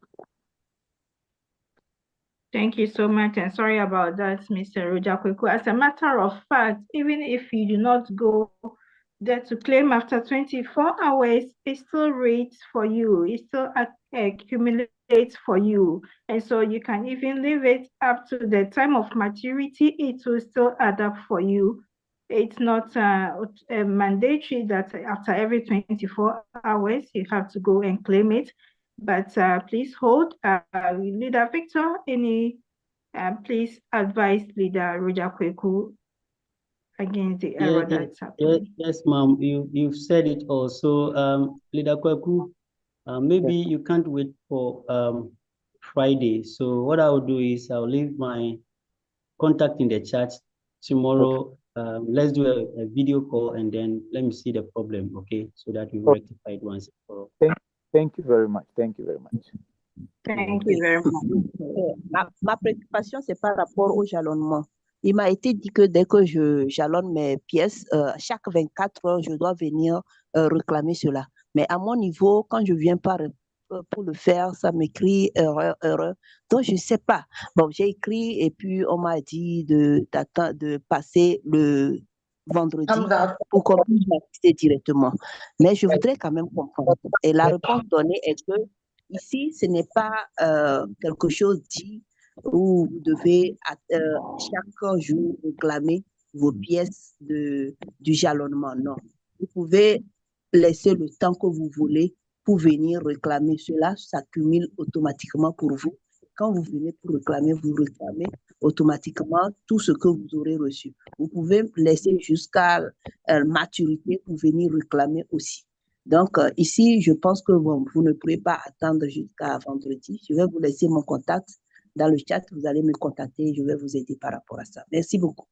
Thank you so much, and sorry about that, Mr. Roger Kweku. As a matter of fact, even if you do not go there to claim after 24 hours, it still rates for you. It still accumulates for you. And so you can even leave it up to the time of maturity. It will still add up for you. It's not mandatory that after every 24 hours, you have to go and claim it. But please hold. Leader Victor, please advise Leader Roger Kweku against the error that's happening. Yes, ma'am. You've said it also. Leader Kweku, maybe you can't wait for Friday. So what I'll do is I'll leave my contact in the chat tomorrow. Let's do a video call and then let me see the problem, okay? So that we rectify it once and for all. Thank you very much. Thank you very much. Thank you very much. Ma préoccupation, c'est par rapport au jalonnement. Il m'a été dit que dès que je jalonne mes pièces, chaque 24 heures, je dois venir réclamer cela. Mais à mon niveau, quand je viens pour le faire, ça m'écrit erreur. Donc, je ne sais pas. Bon, j'ai écrit et puis on m'a dit de passer le vendredi pour qu'on puisse m'assister directement. Mais je voudrais quand même comprendre. Et la réponse donnée est que ici, ce n'est pas quelque chose dit où vous devez chaque jour réclamer vos pièces du jalonnement. Non. Vous pouvez laisser le temps que vous voulez pour venir réclamer. Cela s'accumule automatiquement pour vous. Quand vous venez pour réclamer, vous réclamez automatiquement tout ce que vous aurez reçu. Vous pouvez laisser jusqu'à maturité pour venir réclamer aussi. Donc, ici, je pense que vous ne pourrez pas attendre jusqu'à vendredi. Je vais vous laisser mon contact dans le chat. Vous allez me contacter et je vais vous aider par rapport à ça. Merci beaucoup.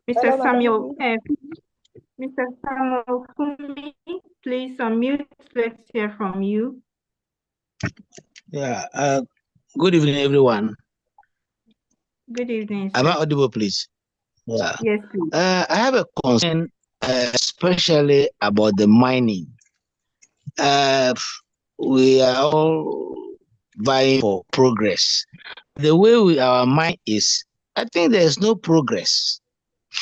Mr. Samuel, Mr. Samuel Kumi, please unmute. Let's hear from you. Yeah. Good evening, everyone. Good evening, sir. Am I audible, please? Yeah. Yes, please. I have a concern, especially about the mining. We are all vying for progress. The way our mine is, I think there is no progress,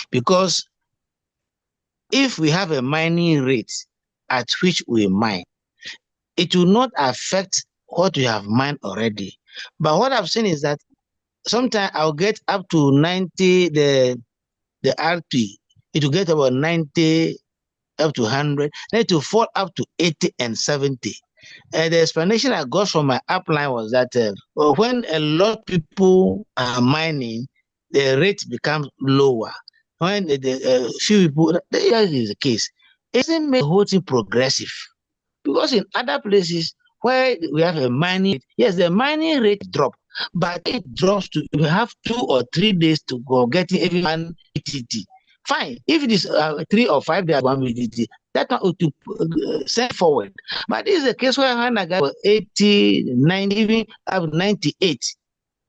because if we have a mining rate at which we mine, it will not affect what we have mined already. But what I've seen is that sometimes I'll get up to 90, the RP, it will get about 90, up to 100, then it will fall up to 80 and 70. And the explanation I got from my upline was that when a lot of people are mining, the rate becomes lower. When the few people, that is the case. It doesn't make the whole thing progressive. Because in other places where we have a mining rate, yes, the mining rate drop, but it drops to you have 2 or 3 days to go getting every one BTT. Fine. If it is 3 or 5 days, 1 BTT, that one to send forward. But this is a case where I got 80, 90, even up 98,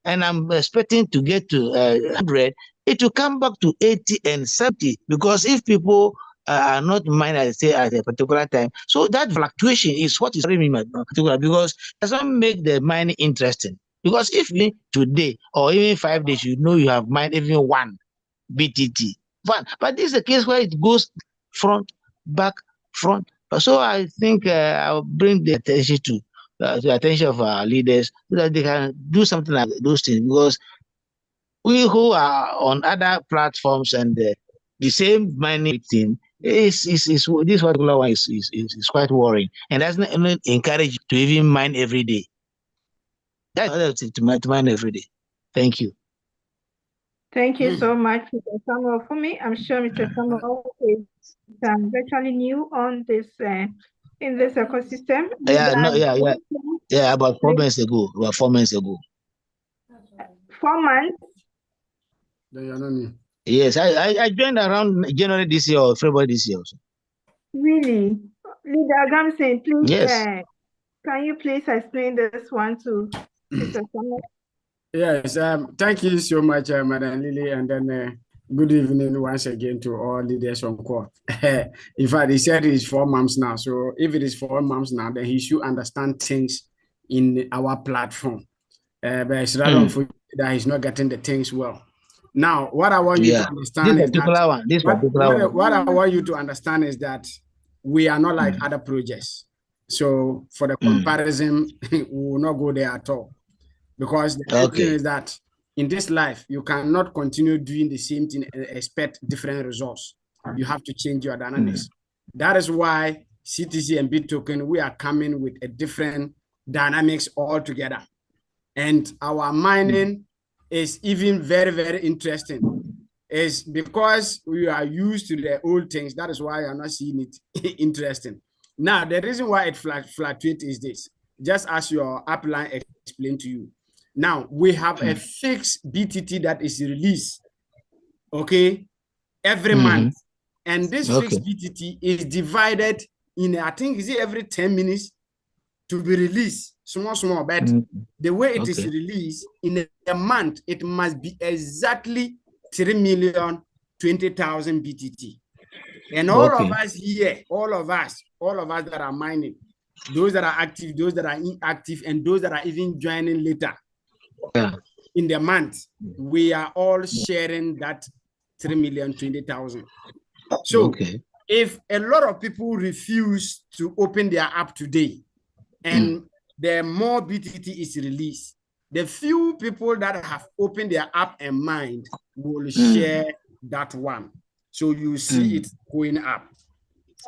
and I'm expecting to get to 100. It will come back to 80 and 70 because if people are not mined, I say, at a particular time, so that fluctuation is what is worrying me particular because it doesn't make the mining interesting. Because if today or even 5 days, you know you have mined even 1 BTT, fine. But this is a case where it goes front, back, front. So I think I'll bring the attention to the attention of our leaders so that they can do something like those things, because we who are on other platforms and the same mining thing is this particular one is quite worrying, and doesn't encourage you to even mine every day. That's another thing to mine every day. Thank you. Thank you so much, Mr. Samuel. For me, I'm sure Mr. Samuel is virtually new on this in this ecosystem. About 4 months ago. 4 months. 4 months. Yes, I joined around January this year or February this year also. Really? Leader Gamson, please, yes. Can you please explain this one to Mr. Samuel? Yes, thank you so much, Madam Lily, and then good evening once again to all leaders on court. In fact, he said it's 4 months now, so if it is 4 months now, then he should understand things in our platform. But it's rather unfortunate that he's not getting the things well. Now, what I want you to understand is that what I want you to understand is that we are not like other projects. So for the comparison, we will not go there at all. Because the thing is that in this life, you cannot continue doing the same thing and expect different results. You have to change your dynamics. That is why CTC and BitToken, we are coming with a different dynamics altogether. And our mining is even very, very interesting. It's because we are used to the old things. That is why you are not seeing it interesting. Now, the reason why it fluctuates is this, just as your upline explained to you. Now, we have a fixed BTT that is released, every month. And this fixed BTT is divided in, I think, is it every 10 minutes to be released, small, but the way it is released in a month, it must be exactly 3,020,000 BTT. And all of us here, all of us that are mining, those that are active, those that are inactive, and those that are even joining later, in the month, we are all sharing that 3,020,000. So if a lot of people refuse to open their app today and the more BTT is released, the few people that have opened their app and mined will share that one. So you see it going up.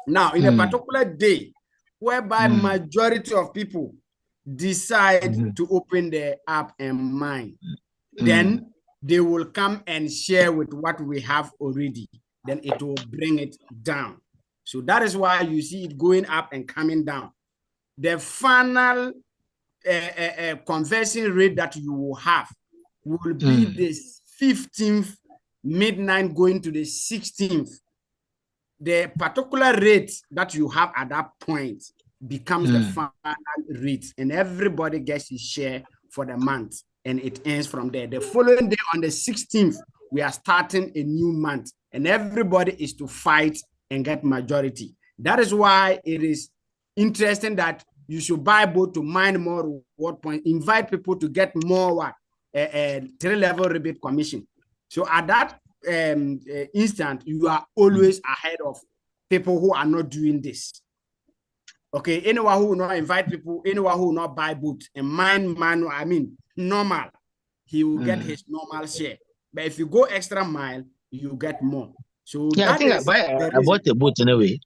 Now, in a particular day, whereby majority of people decide to open their app and mine, then they will come and share with what we have already. Then it will bring it down. So that is why you see it going up and coming down. The final conversion rate that you will have will be the 15th midnight going to the 16th. The particular rate that you have at that point becomes the final rate, and everybody gets his share for the month, and it ends from there. The following day, on the 16th, we are starting a new month, and everybody is to fight and get majority. That is why it is interesting that you should buy both to mine more reward points, invite people to get more 3-level rebate commission. So at that instant, you are always ahead of people who are not doing this. Anyone who will not invite people, anyone who will not buy both and mine manual, normal, he will get his normal share. But if you go extra mile, you get more. So I think I bought a boat anyway.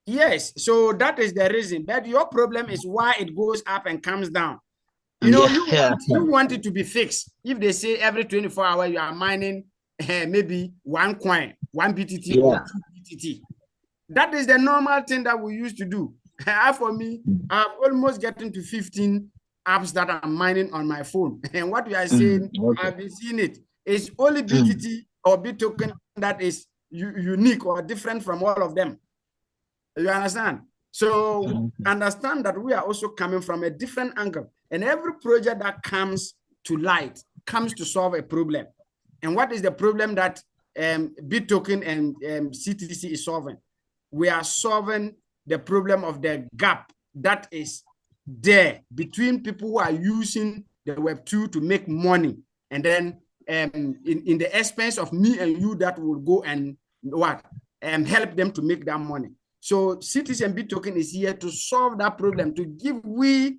Yes, so that is the reason. But your problem is why it goes up and comes down. You know, you want it to be fixed. If they say every 24 hours you are mining maybe 1 coin, 1 BTT or 2 BTT. That is the normal thing that we used to do. For me, I've almost gotten to 15 apps that I'm mining on my phone. And what we are saying, I've been seeing it. It's only BTT or B token that is unique or different from all of them. You understand? So understand that we are also coming from a different angle. And every project that comes to light comes to solve a problem. And what is the problem that BitToken and CTC is solving? We are solving the problem of the gap that is there between people who are using the Web2 to make money, and then in the expense of me and you that will go and help them to make that money. So CTC and BitToken is here to solve that problem, to give the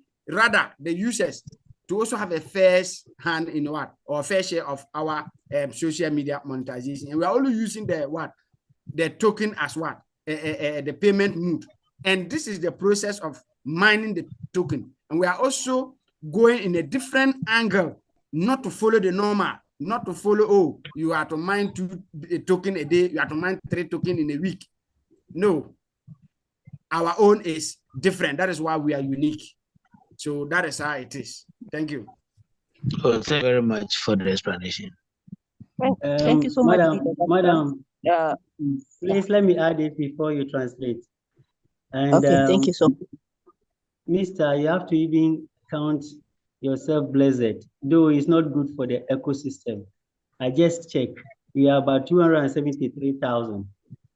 users, to also have a fair hand in or fair share of our social media monetization. And we are only using the token as the payment mode. And this is the process of mining the token. And we are also going in a different angle, not to follow the normal, not to follow, you have to mine 2 tokens a day, you have to mine 3 tokens in a week. No, our own is different. That is why we are unique. So that is how it is. Thank you. Oh, thank you very much for the explanation. Thank you so much, Madam. Please let me add it before you translate. And okay, thank you so much. Mister, you have to even count yourself blessed, though it's not good for the ecosystem. I just checked. We are about 273,000.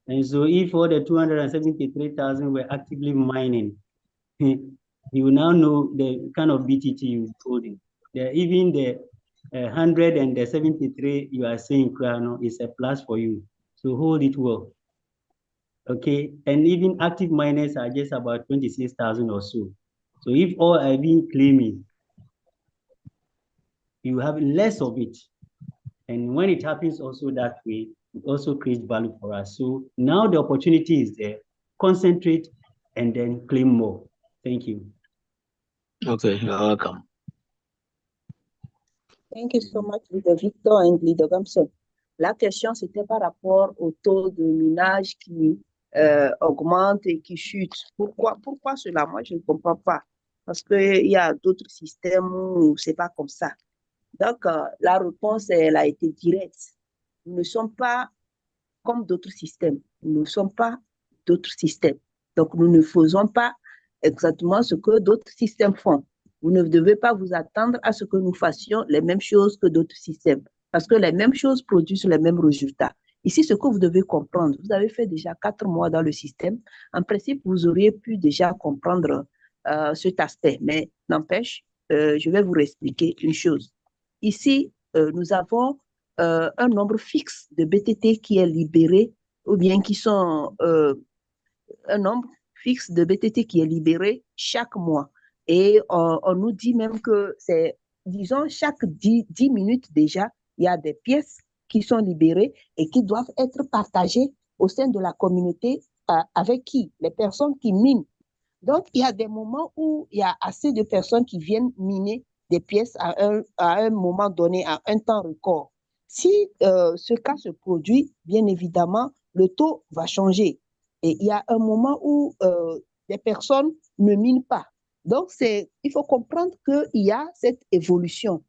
And so if all the 273,000 were actively mining, you will now know the kind of BTT you're holding. Even the 100 and the 73 you are saying is a plus for you. So hold it well. Okay, and even active miners are just about 26,000 or so. So if all are being claiming, you have less of it. And when it happens also that way, it also creates value for us. So now the opportunity is there. Concentrate and then claim more. Thank you. Okay, you're welcome. Thank you so much, Leader Victor and Leader Gamson. La question, c'était par rapport au taux de minage qui augmente et qui chute. Pourquoi cela? Moi, je ne comprends pas. Parce qu'il y a d'autres systèmes où ce n'est pas comme ça. Donc, la réponse, elle a été directe. Nous ne sommes pas comme d'autres systèmes. Nous ne sommes pas d'autres systèmes. Donc, nous ne faisons pas exactement ce que d'autres systèmes font. Vous ne devez pas vous attendre à ce que nous fassions les mêmes choses que d'autres systèmes, parce que les mêmes choses produisent les mêmes résultats. Ici, ce que vous devez comprendre, vous avez fait déjà 4 mois dans le système. En principe, vous auriez pu déjà comprendre cet aspect, mais n'empêche, je vais vous expliquer une chose. Ici, nous avons un nombre fixe de BTT qui est libéré, ou bien qui sont un nombre fixe de BTT qui est libéré chaque mois. Et on nous dit même que c'est, disons, chaque 10 minutes déjà, il y a des pièces qui sont libérées et qui doivent être partagées au sein de la communauté avec qui? Les personnes qui minent. Donc, il y a des moments où il y a assez de personnes qui viennent miner des pièces à un moment donné, à un temps record. Si ce cas se produit, bien évidemment, le taux va changer. Et il y a un moment où les personnes ne minent pas. Donc, il faut comprendre qu'il y a cette évolution.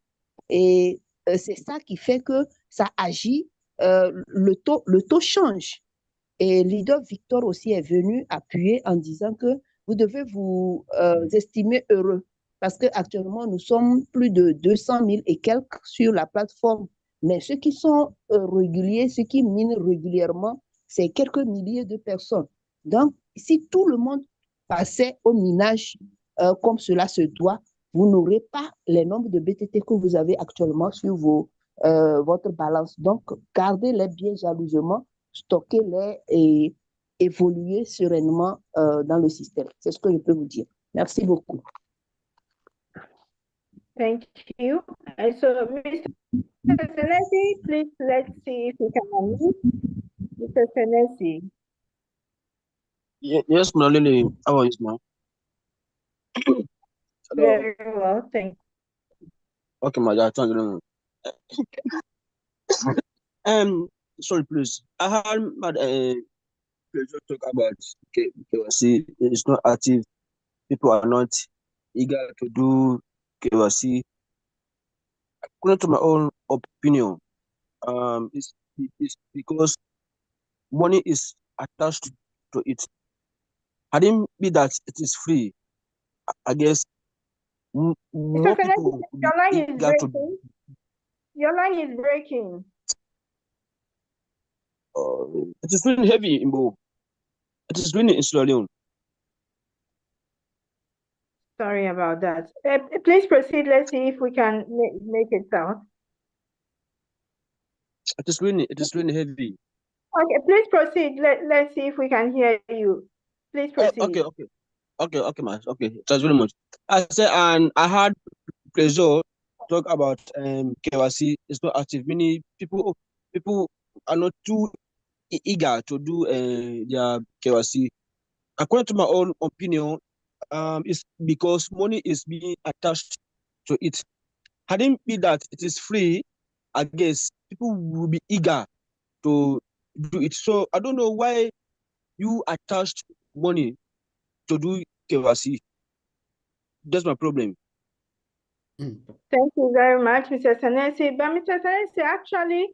Et c'est ça qui fait que ça agit, le taux change. Et leader Victor aussi est venu appuyer en disant que vous devez vous estimer heureux. Parce qu'actuellement, nous sommes plus de 200 000 et quelques sur la plateforme. Mais ceux qui sont réguliers, ceux qui minent régulièrement, c'est quelques milliers de personnes. Donc, si tout le monde passait au minage comme cela se doit, vous n'aurez pas les nombres de BTT que vous avez actuellement sur votre balance. Donc, gardez-les bien jalousement, stockez-les et évoluez sereinement dans le système. C'est ce que je peux vous dire. Merci beaucoup. Thank you. And so, Mr. Senesi, please let's see if we can unmute Mr. Senesi. Yes, Nalini, how are you, ma'am? Hello. Very well, thank you. Okay, my dear, thank you. Sorry, please. I had pleasure talk about KYC. It's not active. People are not eager to do KYC. According to my own opinion, it's because money is attached to it. Had it be that it is free, I guess Mr. more Senesi, people will be your line is eager to. breaking. Your line is breaking. It is really heavy, Imbo. It is really in Sierra Leone. Sorry about that. Please proceed. Let's see if we can make it sound. It is really heavy. Okay, please proceed. Let's see if we can hear you. Please proceed. Okay, man. Okay, thanks very much. I said, and I had pleasure talk about KYC. It's not active. Many people are not too eager to do their KYC. According to my own opinion, it's because money is being attached to it. Hadn't be that it is free, I guess people will be eager to do it. So I don't know why you attached money to do KYC. That's my problem. Thank you very much, Mr. Senesi. But Mr. Senesi, actually,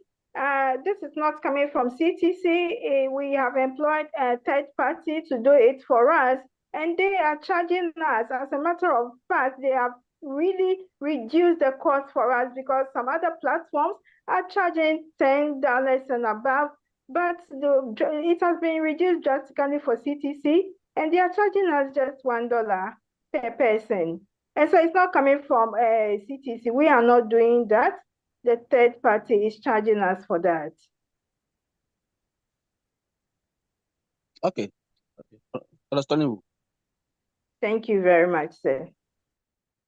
this is not coming from CTC. We have employed a third party to do it for us, and they are charging us. As a matter of fact, they have really reduced the cost for us because some other platforms are charging $10 and above, but it has been reduced drastically for CTC, and they are charging us just $1 per person. And so it's not coming from CTC. We are not doing that. The third party is charging us for that. Okay. Understandable. Thank you very much, sir.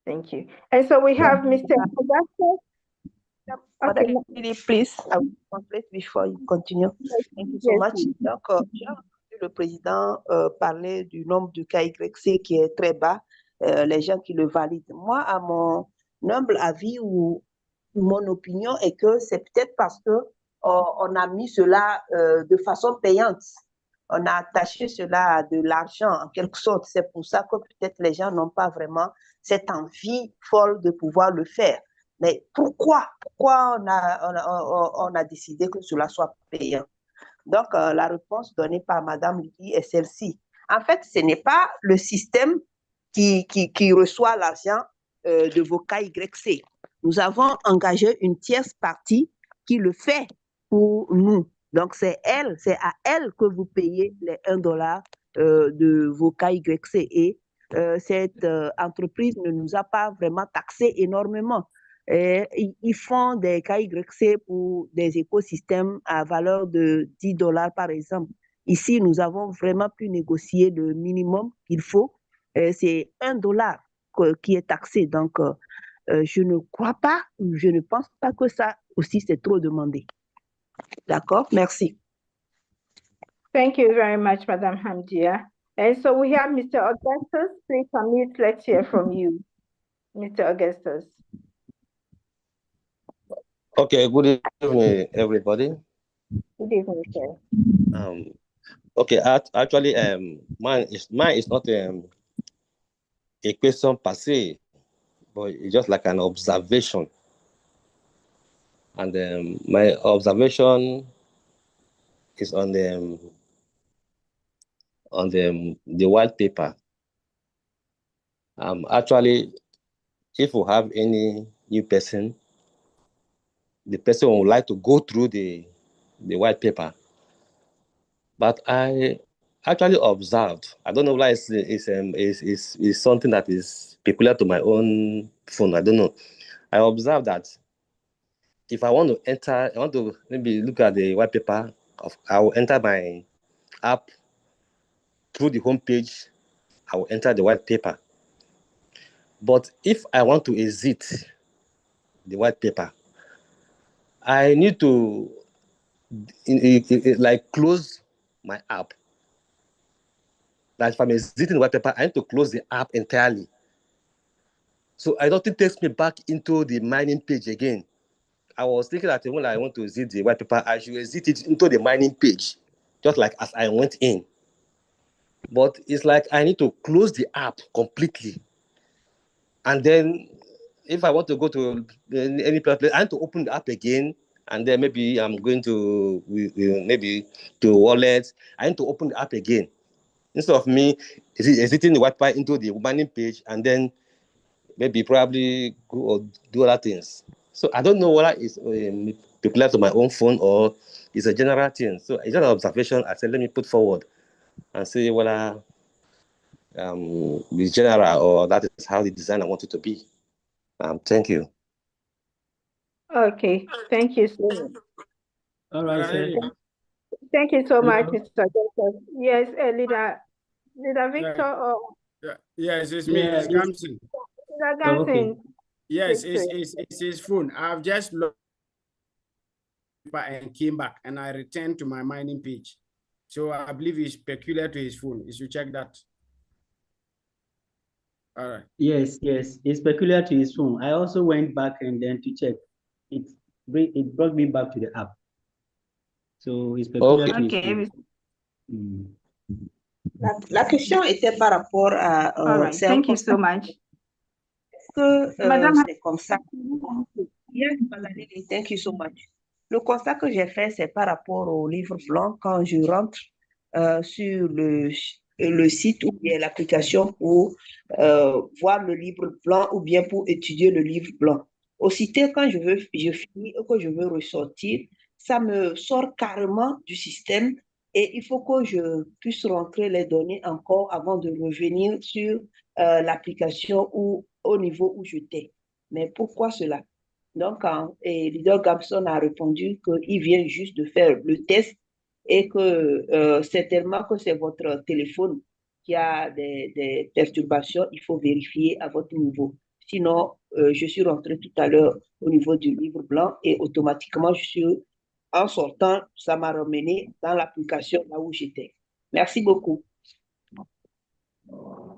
Thank you. And so we have Mr. Augustus. Okay. Please, I will complete before you continue. Thank you so much. Donc, j'ai entendu le président parler du nombre de KYC qui est très bas, les gens qui le valident. Moi, à mon humble avis ou mon opinion est que c'est peut-être parce que on a mis cela de façon payante. On a attaché cela à de l'argent, en quelque sorte. C'est pour ça que peut-être les gens n'ont pas vraiment cette envie folle de pouvoir le faire. Mais pourquoi on a décidé que cela soit payant? Donc, la réponse donnée par Madame Lydie est celle-ci. En fait, ce n'est pas le système qui reçoit l'argent de vos KYC. Nous avons engagé une tierce partie qui le fait pour nous. Donc, c'est à elle que vous payez les $1 de vos KYC. Et cette entreprise ne nous a pas vraiment taxé énormément. Ils font des KYC pour des écosystèmes à valeur de $10 par exemple. Ici, nous avons vraiment pu négocier le minimum qu'il faut. C'est $1 qui est taxé. Donc, je ne crois pas, je ne pense pas que ça aussi c'est trop demandé. D'accord? Merci. Thank you very much, Madam Hamdia. And so we have Mr. Augustus. Please unmute. Let's hear from you, Mr. Augustus. Okay, good evening, everybody. Good evening, sir. Okay, actually, mine is not a question per se, but it's just like an observation. And my observation is on the white paper. Actually, if we have any new person, the person would like to go through the white paper. But I actually observed, I don't know why it's something that is peculiar to my own phone, I don't know. I observed that if I want to maybe look at the white paper, I will enter my app through the homepage, I will enter the white paper. But if I want to exit the white paper, I need to like close my app that if I'm exiting the white paper, I need to close the app entirely. So I don't think it takes me back into the mining page again. I was thinking that when I want to exit the white paper, I should exit it into the mining page, just like as I went in. But it's like I need to close the app completely. And then if I want to go to any place, I need to open the app again. And then maybe I'm going to maybe to wallet. I need to open the app again. Instead of me exiting the white paper into the mining page and then maybe probably go or do other things. So I don't know whether it's peculiar to my own phone or it's a general thing. So it's just an observation I said, let me put forward and see whether it's general or that is how the designer wanted to be. Thank you. Okay, thank you so much. All right, sir. Thank you so much, Hello? Mr. Joseph. Yes, leader Victor. Yes, it's me. Yeah, It's Gamson. Leader Oh, okay. Ganson. Yes, Victor. it's his phone. I've just looked and came back, and I returned to my mining page. So I believe it's peculiar to his phone. You should check that. All right. Yes, it's peculiar to his phone. I also went back and then to check. It brought me back to the app. So it's peculiar to his phone. La question était par rapport à... All right, thank you so much. Madame, c'est comme ça. Yes, thank you so much. Le constat que j'ai fait, c'est par rapport au livre blanc quand je rentre sur le site ou bien l'application pour voir le livre blanc ou bien pour étudier le livre blanc. Aussitôt, quand je finis ou que je veux ressortir, ça me sort carrément du système et il faut que je puisse rentrer les données encore avant de revenir sur l'application ou au niveau où j'étais. Mais pourquoi cela? Donc, leader Gabson a répondu qu'il vient juste de faire le test et que certainement que c'est votre téléphone qui a des perturbations, il faut vérifier à votre niveau. Sinon, je suis rentré tout à l'heure au niveau du livre blanc et automatiquement, en sortant, ça m'a ramené dans l'application là où j'étais. Merci beaucoup.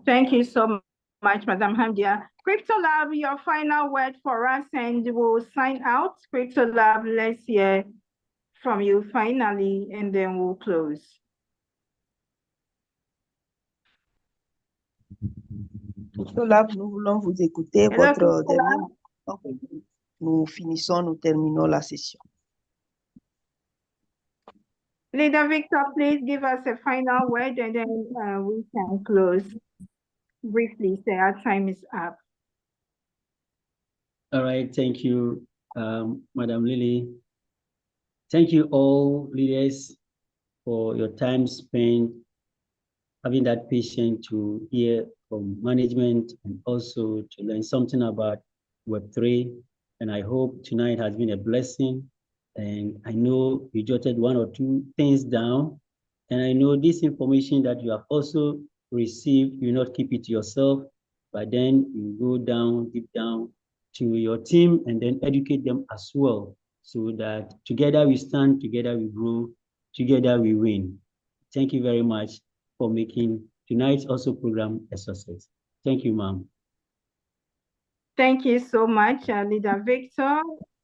Thank you so much, Madam Hamdia. CryptoLab, your final word for us and we'll sign out. CryptoLab, let's hear from you finally and then we'll close. CryptoLab, nous voulons vous écouter. Hello, Votre dernier. Nous finissons, nous terminons la session. Leader Victor, please give us a final word and then we can close briefly. Say our time is up. All right, thank you, Madam Lily. Thank you all leaders for your time spent having that patience to hear from management and also to learn something about Web3. And I hope tonight has been a blessing. And I know you jotted one or two things down. And I know this information that you have also received, you not keep it to yourself, but then you go down, deep down to your team and then educate them as well. So that together we stand, together we grow, together we win. Thank you very much for making tonight's also program a success. Thank you, ma'am. Thank you so much, Leader Victor.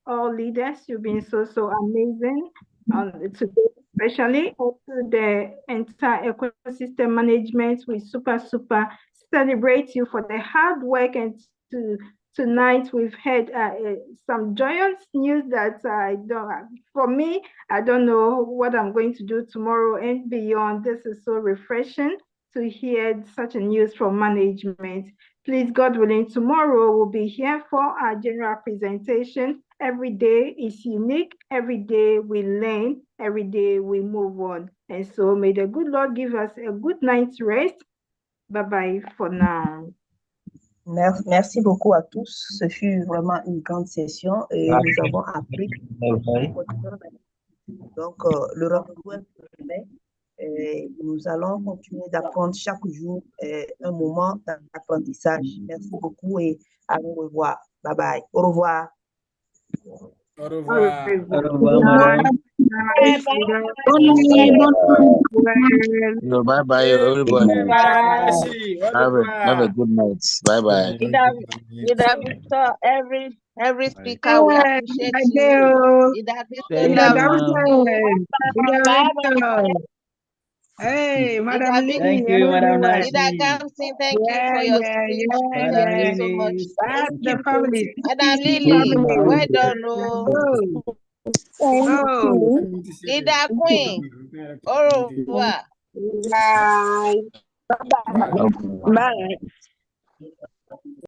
All leaders, you've been so amazing today, especially also the entire ecosystem management. We super celebrate you for the hard work, and tonight we've had some joyous news that for me, I don't know what I'm going to do tomorrow and beyond. This is so refreshing to hear such a news from management. Please, God willing, tomorrow we'll be here for our general presentation. Every day is unique. Every day we learn. Every day we move on. And so may the good Lord give us a good night's rest. Bye-bye for now. Merci beaucoup à tous. Ce fut vraiment une grande session et nous avons appris. Donc, le rendez-vous est demain. Nous allons continuer d'apprendre chaque jour un moment d'apprentissage. Merci beaucoup et à nous revoir. Bye bye. Au revoir. Au revoir. Au revoir, madame. Bye bye, everybody. Have a good night. Bye bye. Victor, every speaker, we appreciate you. Hey, Madam Lily. Thank you, Madam Thank you for your speech. Madam Thank you so much. Lily. That's the family. Madam Family. Lily, well done. Oh. Leader Queen, au revoir. Bye. Bye. Bye.